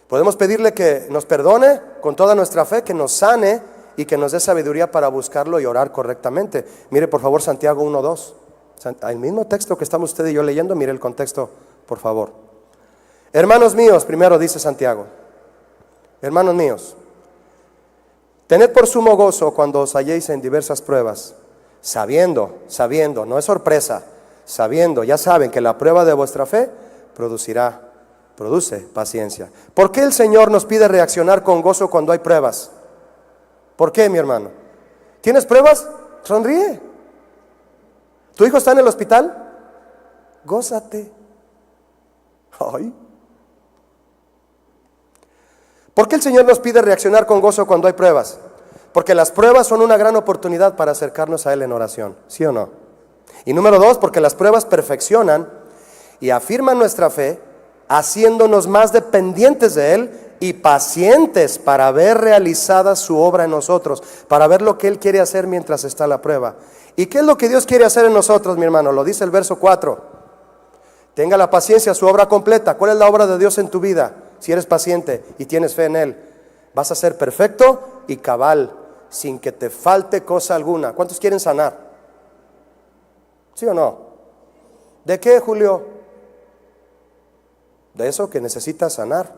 Podemos pedirle que nos perdone con toda nuestra fe, que nos sane y que nos dé sabiduría para buscarlo y orar correctamente. Mire por favor Santiago 1:2. El mismo texto que estamos usted y yo leyendo, mire el contexto, por favor. Hermanos míos, primero dice Santiago, hermanos míos, tened por sumo gozo cuando os halléis en diversas pruebas, sabiendo, no es sorpresa, sabiendo, ya saben que la prueba de vuestra fe producirá produce paciencia. ¿Por qué el Señor nos pide reaccionar con gozo cuando hay pruebas? ¿Por qué, mi hermano? ¿Tienes pruebas? Sonríe. ¿Tu hijo está en el hospital? Gózate. Ay. ¿Por qué el Señor nos pide reaccionar con gozo cuando hay pruebas? Porque las pruebas son una gran oportunidad para acercarnos a Él en oración, ¿sí o no? Y número 2, porque las pruebas perfeccionan y afirman nuestra fe, haciéndonos más dependientes de Él y pacientes para ver realizada su obra en nosotros, para ver lo que Él quiere hacer mientras está la prueba. ¿Y qué es lo que Dios quiere hacer en nosotros, mi hermano? Lo dice el verso 4. Tenga la paciencia, su obra completa. ¿Cuál es la obra de Dios en tu vida? Si eres paciente y tienes fe en Él, vas a ser perfecto y cabal, sin que te falte cosa alguna. ¿Cuántos quieren sanar? ¿Sí o no? ¿De qué, Julio? De eso que necesitas sanar.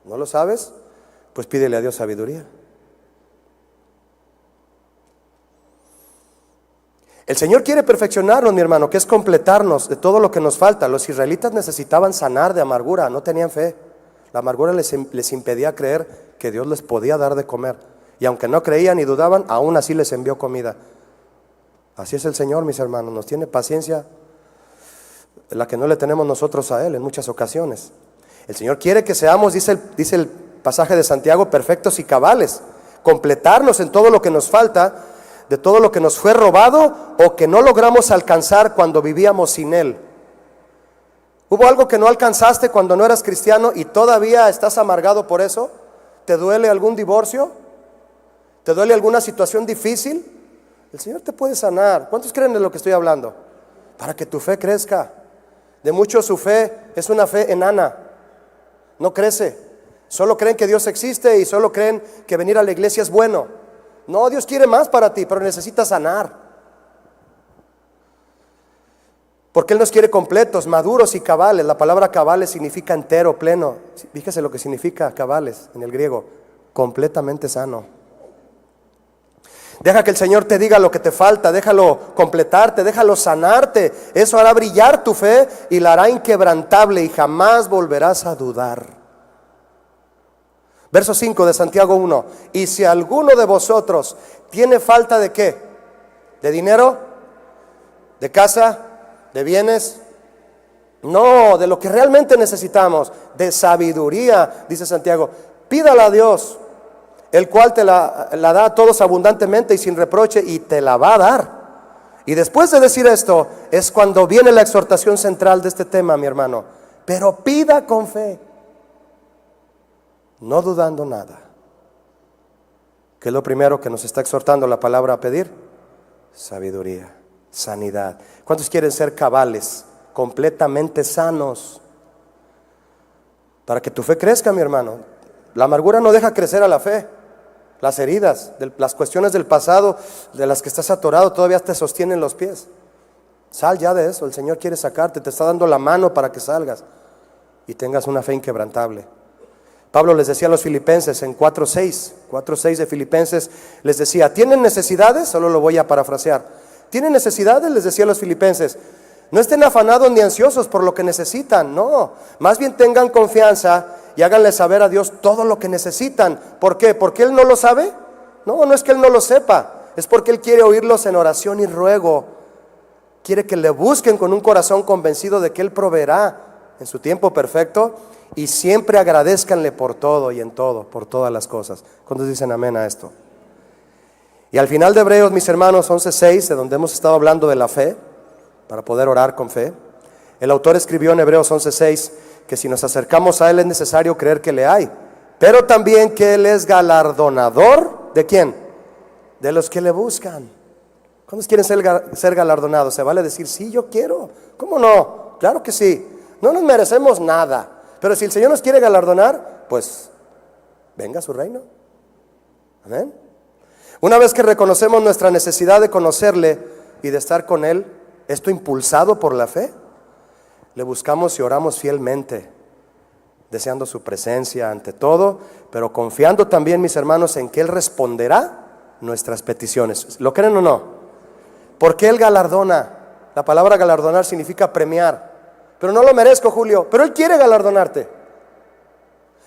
¿No lo sabes? Pues pídele a Dios sabiduría. El Señor quiere perfeccionarnos, mi hermano, que es completarnos de todo lo que nos falta. Los israelitas necesitaban sanar de amargura, no tenían fe. La amargura les impedía creer que Dios les podía dar de comer. Y aunque no creían y dudaban, aún así les envió comida. Así es el Señor, mis hermanos, nos tiene paciencia, la que no le tenemos nosotros a Él en muchas ocasiones. El Señor quiere que seamos, dice el pasaje de Santiago, perfectos y cabales, completarnos en todo lo que nos falta, de todo lo que nos fue robado o que no logramos alcanzar cuando vivíamos sin Él. ¿Hubo algo que no alcanzaste cuando no eras cristiano y todavía estás amargado por eso? ¿Te duele algún divorcio? ¿Te duele alguna situación difícil? El Señor te puede sanar. ¿Cuántos creen de lo que estoy hablando? Para que tu fe crezca. De muchos su fe es una fe enana, no crece. Solo creen que Dios existe y solo creen que venir a la iglesia es bueno. No, Dios quiere más para ti, pero necesitas sanar. Porque Él nos quiere completos, maduros y cabales. La palabra cabales significa entero, pleno. Fíjese lo que significa cabales en el griego: completamente sano. Deja que el Señor te diga lo que te falta, déjalo completarte, déjalo sanarte. Eso hará brillar tu fe y la hará inquebrantable y jamás volverás a dudar. Verso 5 de Santiago 1. Y si alguno de vosotros tiene falta de ¿qué? ¿De dinero? ¿De casa? ¿De bienes? No, de lo que realmente necesitamos, de sabiduría, dice Santiago. Pídala a Dios, el cual te la da a todos abundantemente y sin reproche, y te la va a dar. Y después de decir esto, es cuando viene la exhortación central de este tema, mi hermano. Pero pida con fe, no dudando nada. ¿Qué es lo primero que nos está exhortando la palabra a pedir? Sabiduría, sanidad. ¿Cuántos quieren ser cabales, completamente sanos? Para que tu fe crezca, mi hermano. La amargura no deja crecer a la fe. Las heridas, las cuestiones del pasado de las que estás atorado todavía te sostienen los pies. Sal ya de eso, el Señor quiere sacarte, te está dando la mano para que salgas y tengas una fe inquebrantable. Pablo les decía a los filipenses en 4:6 de Filipenses, les decía: ¿tienen necesidades? Solo lo voy a parafrasear. ¿Tienen necesidades? Les decía a los filipenses. No estén afanados ni ansiosos por lo que necesitan, no, más bien tengan confianza y háganle saber a Dios todo lo que necesitan. ¿Por qué? ¿Porque Él no lo sabe? No, no es que Él no lo sepa, es porque Él quiere oírlos en oración y ruego. Quiere que le busquen con un corazón convencido de que Él proveerá en su tiempo perfecto, y siempre agradézcanle por todo y en todo, por todas las cosas. ¿Cuántos dicen amén a esto? Y al final de Hebreos, mis hermanos, 11:6, de donde hemos estado hablando de la fe, para poder orar con fe, el autor escribió en Hebreos 11:6 que si nos acercamos a Él es necesario creer que le hay, pero también que Él es galardonador, ¿de quién? De los que le buscan. ¿Cuántos quieren ser galardonados? Se vale decir, sí, yo quiero. ¿Cómo no? Claro que sí. No nos merecemos nada, pero si el Señor nos quiere galardonar, pues venga a su reino. Amén. Una vez que reconocemos nuestra necesidad de conocerle y de estar con Él, esto impulsado por la fe, le buscamos y oramos fielmente, deseando su presencia ante todo, pero confiando también, mis hermanos, en que Él responderá nuestras peticiones. ¿Lo creen o no? Porque Él galardona. La palabra galardonar significa premiar. Pero no lo merezco, Julio. Pero Él quiere galardonarte.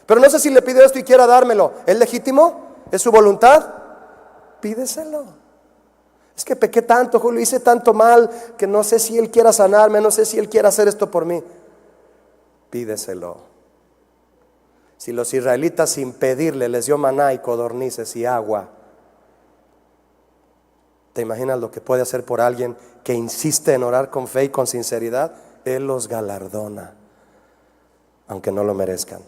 Pero no sé si le pido esto y quiera dármelo. ¿Es legítimo? ¿Es su voluntad? Pídeselo. Es que pequé tanto, Julio, hice tanto mal que no sé si Él quiera sanarme, no sé si Él quiera hacer esto por mí. Pídeselo. Si los israelitas sin pedirle les dio maná y codornices y agua, ¿te imaginas lo que puede hacer por alguien que insiste en orar con fe y con sinceridad? Él los galardona, aunque no lo merezcan.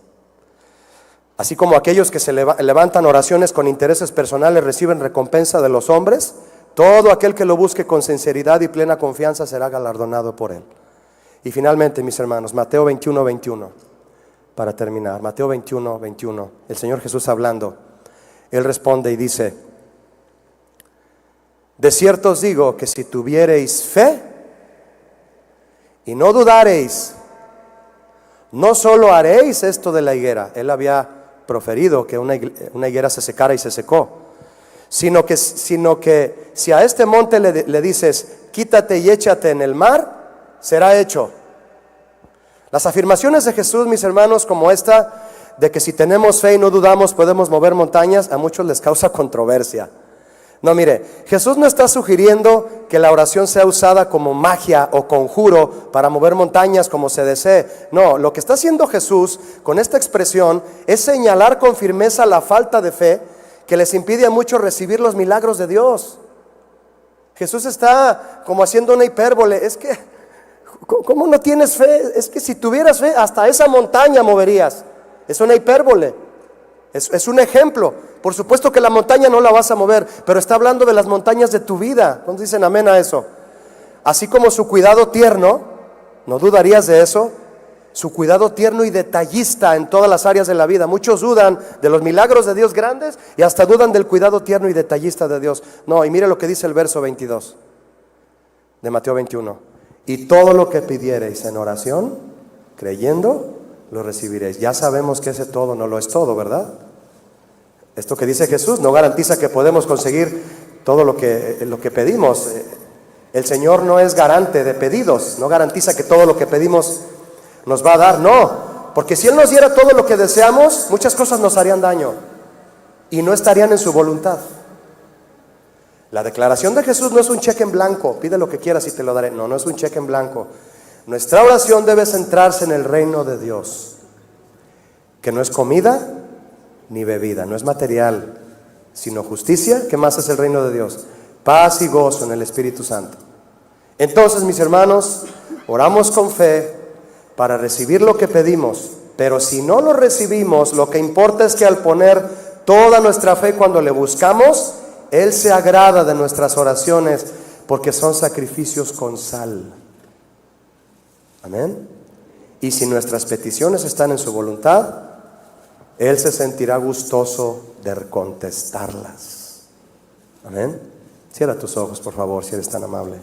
Así como aquellos que se levantan oraciones con intereses personales reciben recompensa de los hombres, todo aquel que lo busque con sinceridad y plena confianza será galardonado por Él. Y finalmente, mis hermanos, Mateo 21, 21, para terminar, Mateo 21, 21, el Señor Jesús hablando, Él responde y dice: de cierto os digo que si tuviereis fe y no dudareis, no solo haréis esto de la higuera. Él había proferido que una higuera se secara y se secó, sino que si a este monte le dices: quítate y échate en el mar, será hecho. Las afirmaciones de Jesús, mis hermanos, como esta, de que si tenemos fe y no dudamos podemos mover montañas, a muchos les causa controversia. No, mire, Jesús no está sugiriendo que la oración sea usada como magia o conjuro para mover montañas como se desee. No, lo que está haciendo Jesús con esta expresión es señalar con firmeza la falta de fe que les impide a muchos recibir los milagros de Dios. Jesús está como haciendo una hipérbole. Es que, ¿cómo no tienes fe? Es que si tuvieras fe, hasta esa montaña moverías. Es una hipérbole. Es un ejemplo. Por supuesto que la montaña no la vas a mover, pero está hablando de las montañas de tu vida. ¿Cuántos dicen amén a eso? Así como su cuidado tierno, no dudarías de eso, su cuidado tierno y detallista en todas las áreas de la vida. Muchos dudan de los milagros de Dios grandes y hasta dudan del cuidado tierno y detallista de Dios. No, y mire lo que dice el verso 22 de Mateo 21. Y todo lo que pidiereis en oración, creyendo, lo recibiréis. Ya sabemos que ese todo no lo es todo, ¿verdad? Esto que dice Jesús no garantiza que podemos conseguir todo lo que pedimos. El Señor no es garante de pedidos, no garantiza que todo lo que pedimos nos va a dar, no, porque si Él nos diera todo lo que deseamos, muchas cosas nos harían daño y no estarían en su voluntad. La declaración de Jesús no es un cheque en blanco, pide lo que quieras y te lo daré. No, no es un cheque en blanco. Nuestra oración debe centrarse en el reino de Dios, que no es comida ni bebida, no es material, sino justicia. ¿Qué más es el reino de Dios? Paz y gozo en el Espíritu Santo. Entonces, mis hermanos, oramos con fe para recibir lo que pedimos, pero si no lo recibimos, lo que importa es que al poner toda nuestra fe cuando le buscamos, Él se agrada de nuestras oraciones, porque son sacrificios con sal. Amén. Y si nuestras peticiones están en su voluntad, Él se sentirá gustoso de contestarlas. Amén. Cierra tus ojos, por favor, si eres tan amable.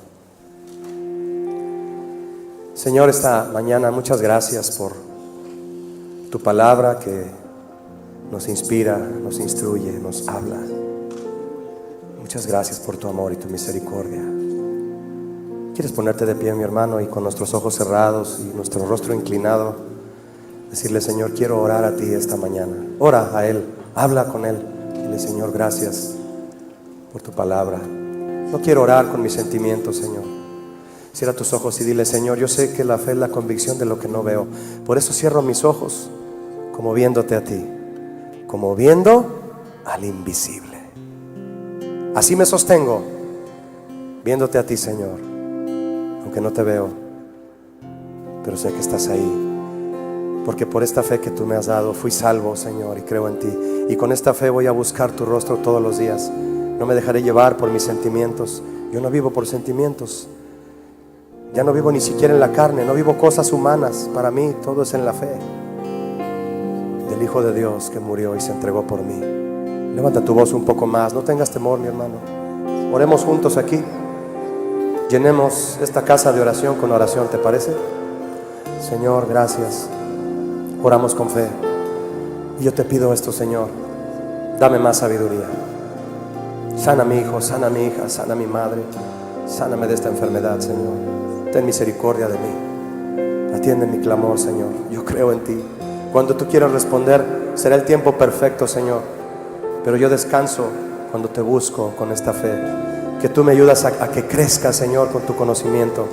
Señor, esta mañana muchas gracias por tu palabra que nos inspira, nos instruye, nos habla. Muchas gracias por tu amor y tu misericordia. ¿Quieres ponerte de pie, mi hermano, y con nuestros ojos cerrados y nuestro rostro inclinado, decirle: Señor, quiero orar a ti esta mañana? Ora a Él, habla con Él. Dile: Señor, gracias por tu palabra. No quiero orar con mis sentimientos, Señor. Cierra tus ojos y dile: Señor, yo sé que la fe es la convicción de lo que no veo. Por eso cierro mis ojos, como viéndote a ti, como viendo al invisible. Así me sostengo, viéndote a ti, Señor, aunque no te veo, pero sé que estás ahí, porque por esta fe que tú me has dado fui salvo, Señor, y creo en ti, y con esta fe voy a buscar tu rostro todos los días. No me dejaré llevar por mis sentimientos. Yo no vivo por sentimientos, ya no vivo ni siquiera en la carne, no vivo cosas humanas. Para mí todo es en la fe del Hijo de Dios que murió y se entregó por mí. Levanta tu voz un poco más, no tengas temor, mi hermano. Oremos juntos aquí. Llenemos esta casa de oración con oración, ¿te parece? Señor, gracias. Oramos con fe. Y yo te pido esto, Señor, dame más sabiduría. Sana a mi hijo, sana a mi hija, sana a mi madre. Sáname de esta enfermedad, Señor. Ten misericordia de mí. Atiende mi clamor, Señor. Yo creo en ti. Cuando tú quieras responder, será el tiempo perfecto, Señor. Pero yo descanso cuando te busco con esta fe. Que tú me ayudas a que crezca, Señor, con tu conocimiento,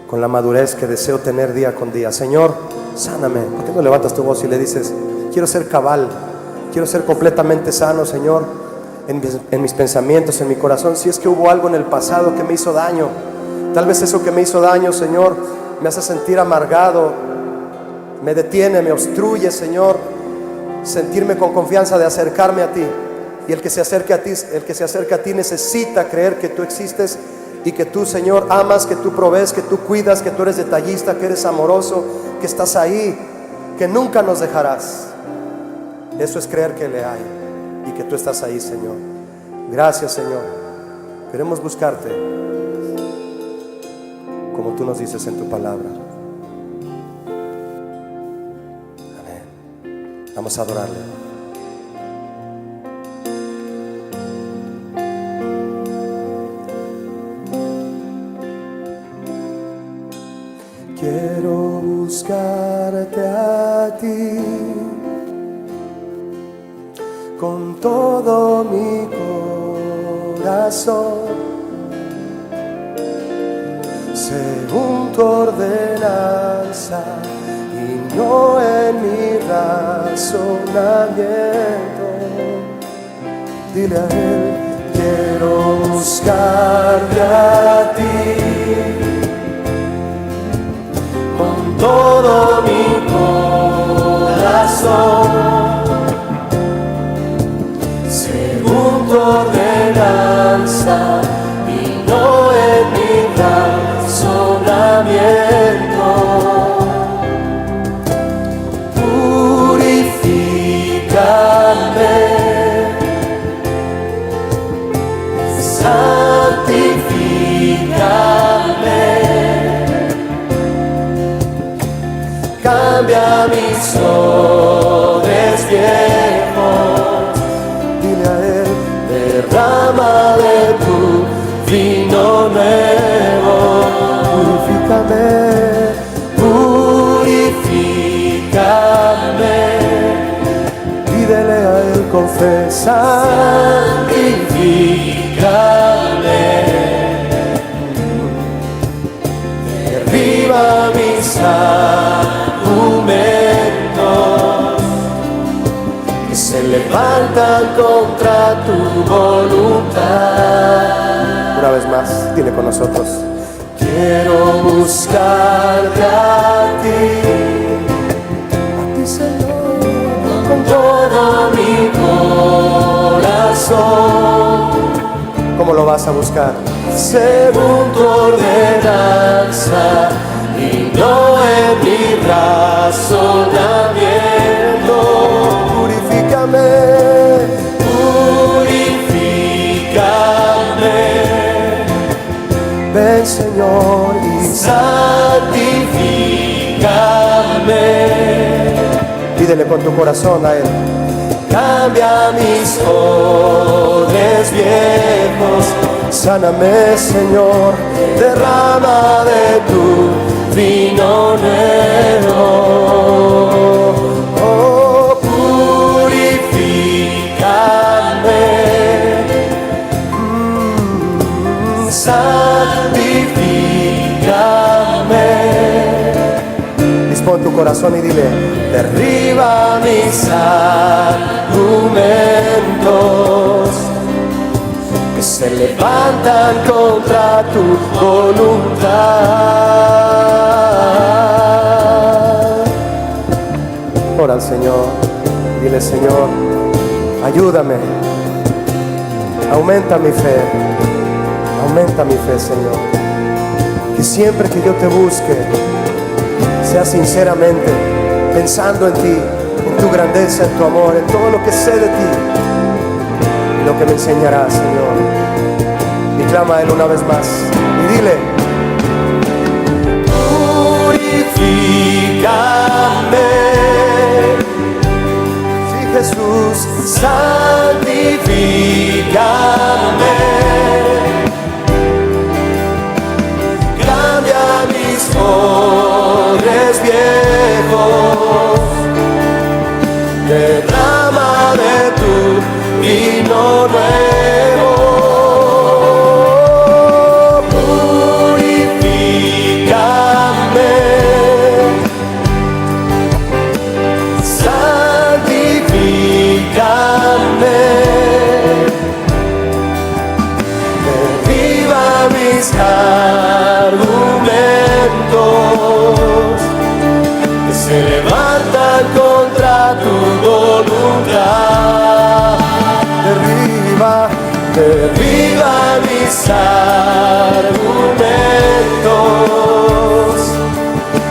con la madurez que deseo tener día con día. Señor, sáname. ¿Por qué no levantas tu voz y le dices: quiero ser cabal, quiero ser completamente sano, Señor, en mis pensamientos, en mi corazón? Si es que hubo algo en el pasado que me hizo daño, tal vez eso que me hizo daño, Señor, me hace sentir amargado, me detiene, me obstruye, Señor, sentirme con confianza de acercarme a ti. Y el que se acerque a ti necesita creer que tú existes y que tú, Señor, amas, que tú provees, que tú cuidas, que tú eres detallista, que eres amoroso, que estás ahí, que nunca nos dejarás. Eso es creer que le hay y que tú estás ahí, Señor. Gracias, Señor. Queremos buscarte como tú nos dices en tu palabra. Amén. Vamos a adorarle. Quiero buscarte a ti con todo mi corazón, según tu ordenanza y no en mi razonamiento. Dile a Él: quiero buscarte a ti con todo mi corazón, según tu ordenanza y no en mi razonamiento. Purifícame, cambia mis odres viejos. Dile a Él: derrama de tu vino nuevo. Purifícame, purifícame. Pídele a Él con fe: santifícame. Derriba mis argumentos que se levantan contra tu voluntad. Una vez más, dile con nosotros: quiero buscarte a ti, Señor, con todo mi corazón. ¿Cómo lo vas a buscar? Según tu ordenanza y no en mi razonamiento. Purifícame, purifícame. Ven, Señor, y santifícame. Pídele con tu corazón a Él: cambia mis odres viejos. Sáname, Señor, derrama de tu vino nuevo. Oh, purifícame, santifícame. Dispón tu corazón y dile: derriba mis argumentos que se levantan contra tu voluntad. Ora al Señor, dile: Señor, ayúdame, aumenta mi fe, Señor. Que siempre que yo te busque, sea sinceramente, pensando en ti, en tu grandeza, en tu amor, en todo lo que sé de ti, lo que me enseñarás, Señor. Y clama a Él una vez más y dile: purifícame. Sí, Jesús, santifícame. Cambia mis odres mis argumentos que se levantan contra tu voluntad. Derriba mis argumentos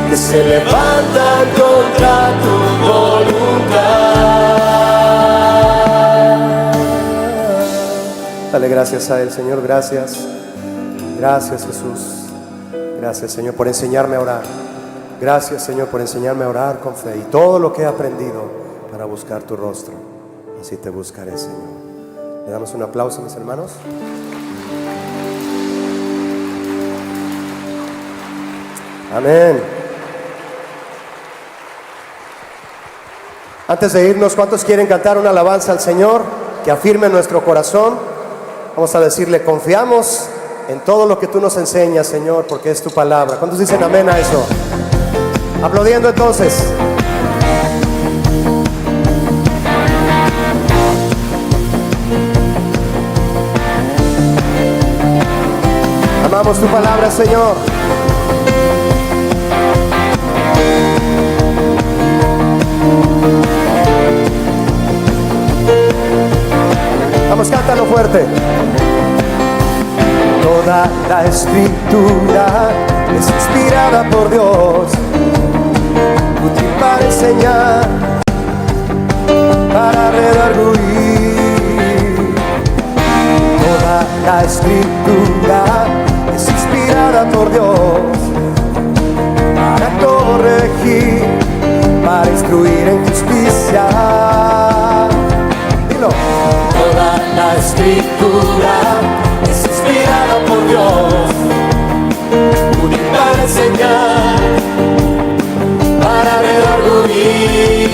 que se levantan contra tu voluntad. Dale gracias a Él, Señor, gracias. Gracias, Jesús. Gracias, Señor, por enseñarme a orar. Gracias, Señor, por enseñarme a orar con fe y todo lo que he aprendido para buscar tu rostro. Así te buscaré, Señor. Le damos un aplauso, mis hermanos. Amén. Antes de irnos, ¿cuántos quieren cantar una alabanza al Señor que afirme nuestro corazón? Vamos a decirle: confiamos en todo lo que tú nos enseñas, Señor, porque es tu palabra. ¿Cuántos dicen amén a eso? Aplaudiendo entonces. Amamos tu palabra, Señor. Vamos, cántalo fuerte. Toda la escritura es inspirada por Dios, útil para enseñar, para redarguir. Toda la escritura es inspirada por Dios, para corregir, para instruir en justicia. Dilo. Toda la escritura es inspirada por Dios, útil para enseñar, para redarguir.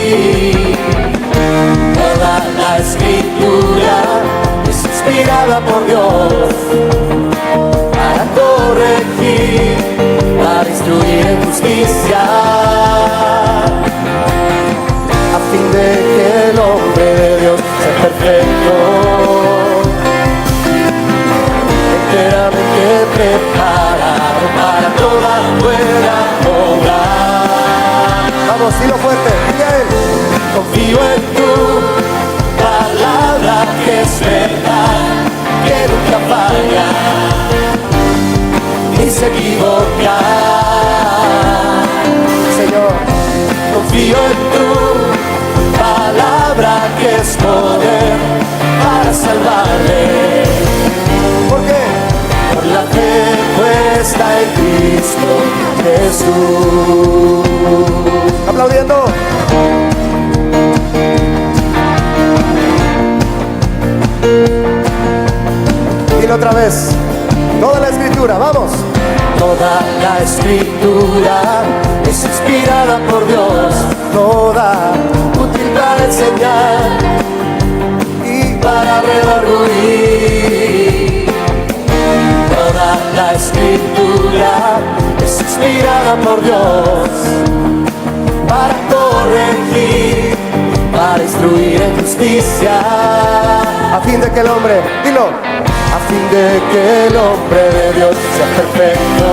Toda la escritura es inspirada por Dios, para corregir, para instruir en justicia, a fin de que el hombre de Dios sea perfecto, enteramente preparado para toda buena obra. Vamos, dilo fuerte, Miguel. Confío en tu palabra, que es verdad, que nunca falla ni se equivoca. Señor, confío en tu palabra, que es poder para salvarle. ¿Por qué? Por la fe puesta en Cristo Jesús. Aplaudiendo. Dilo otra vez. Toda la escritura, vamos. Toda la escritura es inspirada por Dios, toda útil para enseñar y para redarguir. Toda la escritura es inspirada por Dios, para corregir, para instruir en justicia, a fin de que el hombre, dilo, a fin de que el hombre de Dios sea perfecto,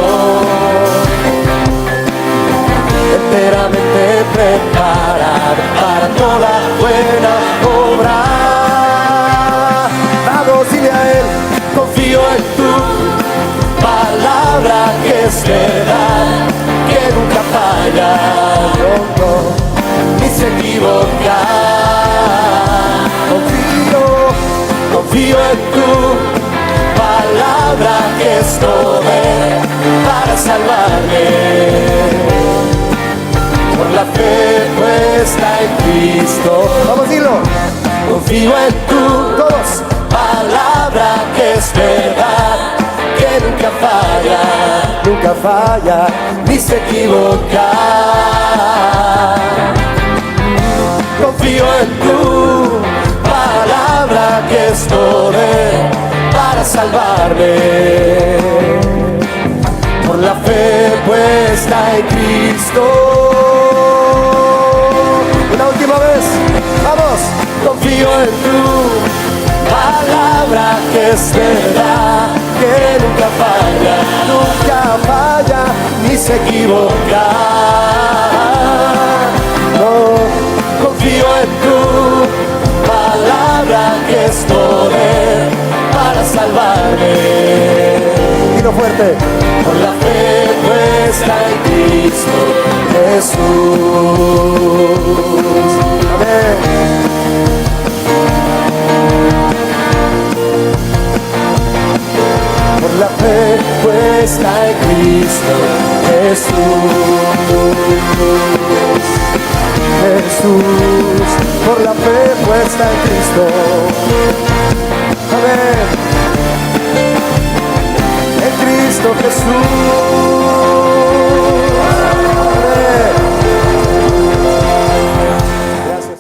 enteramente preparado para toda buena obra. Vamos, dile a Él: confío en tu palabra, que es verdad, que nunca falla, ni se equivoca. Confío en tu palabra, que es poder para salvarme. Por la fe puesta en Cristo. Vamos, dilo. Confío en tu, todos, palabra, que es verdad, que nunca falla, ni se equivoca. Confío en tu palabra, que es poder para salvarme. Por la fe puesta en Cristo. Una última vez, vamos. Confío en tu palabra, que es verdad, que nunca falla, falla ni se equivoca. No, confío en tu palabra que es poder para salvarme. Dilo fuerte. Por la fe puesta en Cristo Jesús. Amén. Por la fe puesta en Cristo Jesús. Jesús, por la fe puesta en Cristo. Amén. En Cristo Jesús.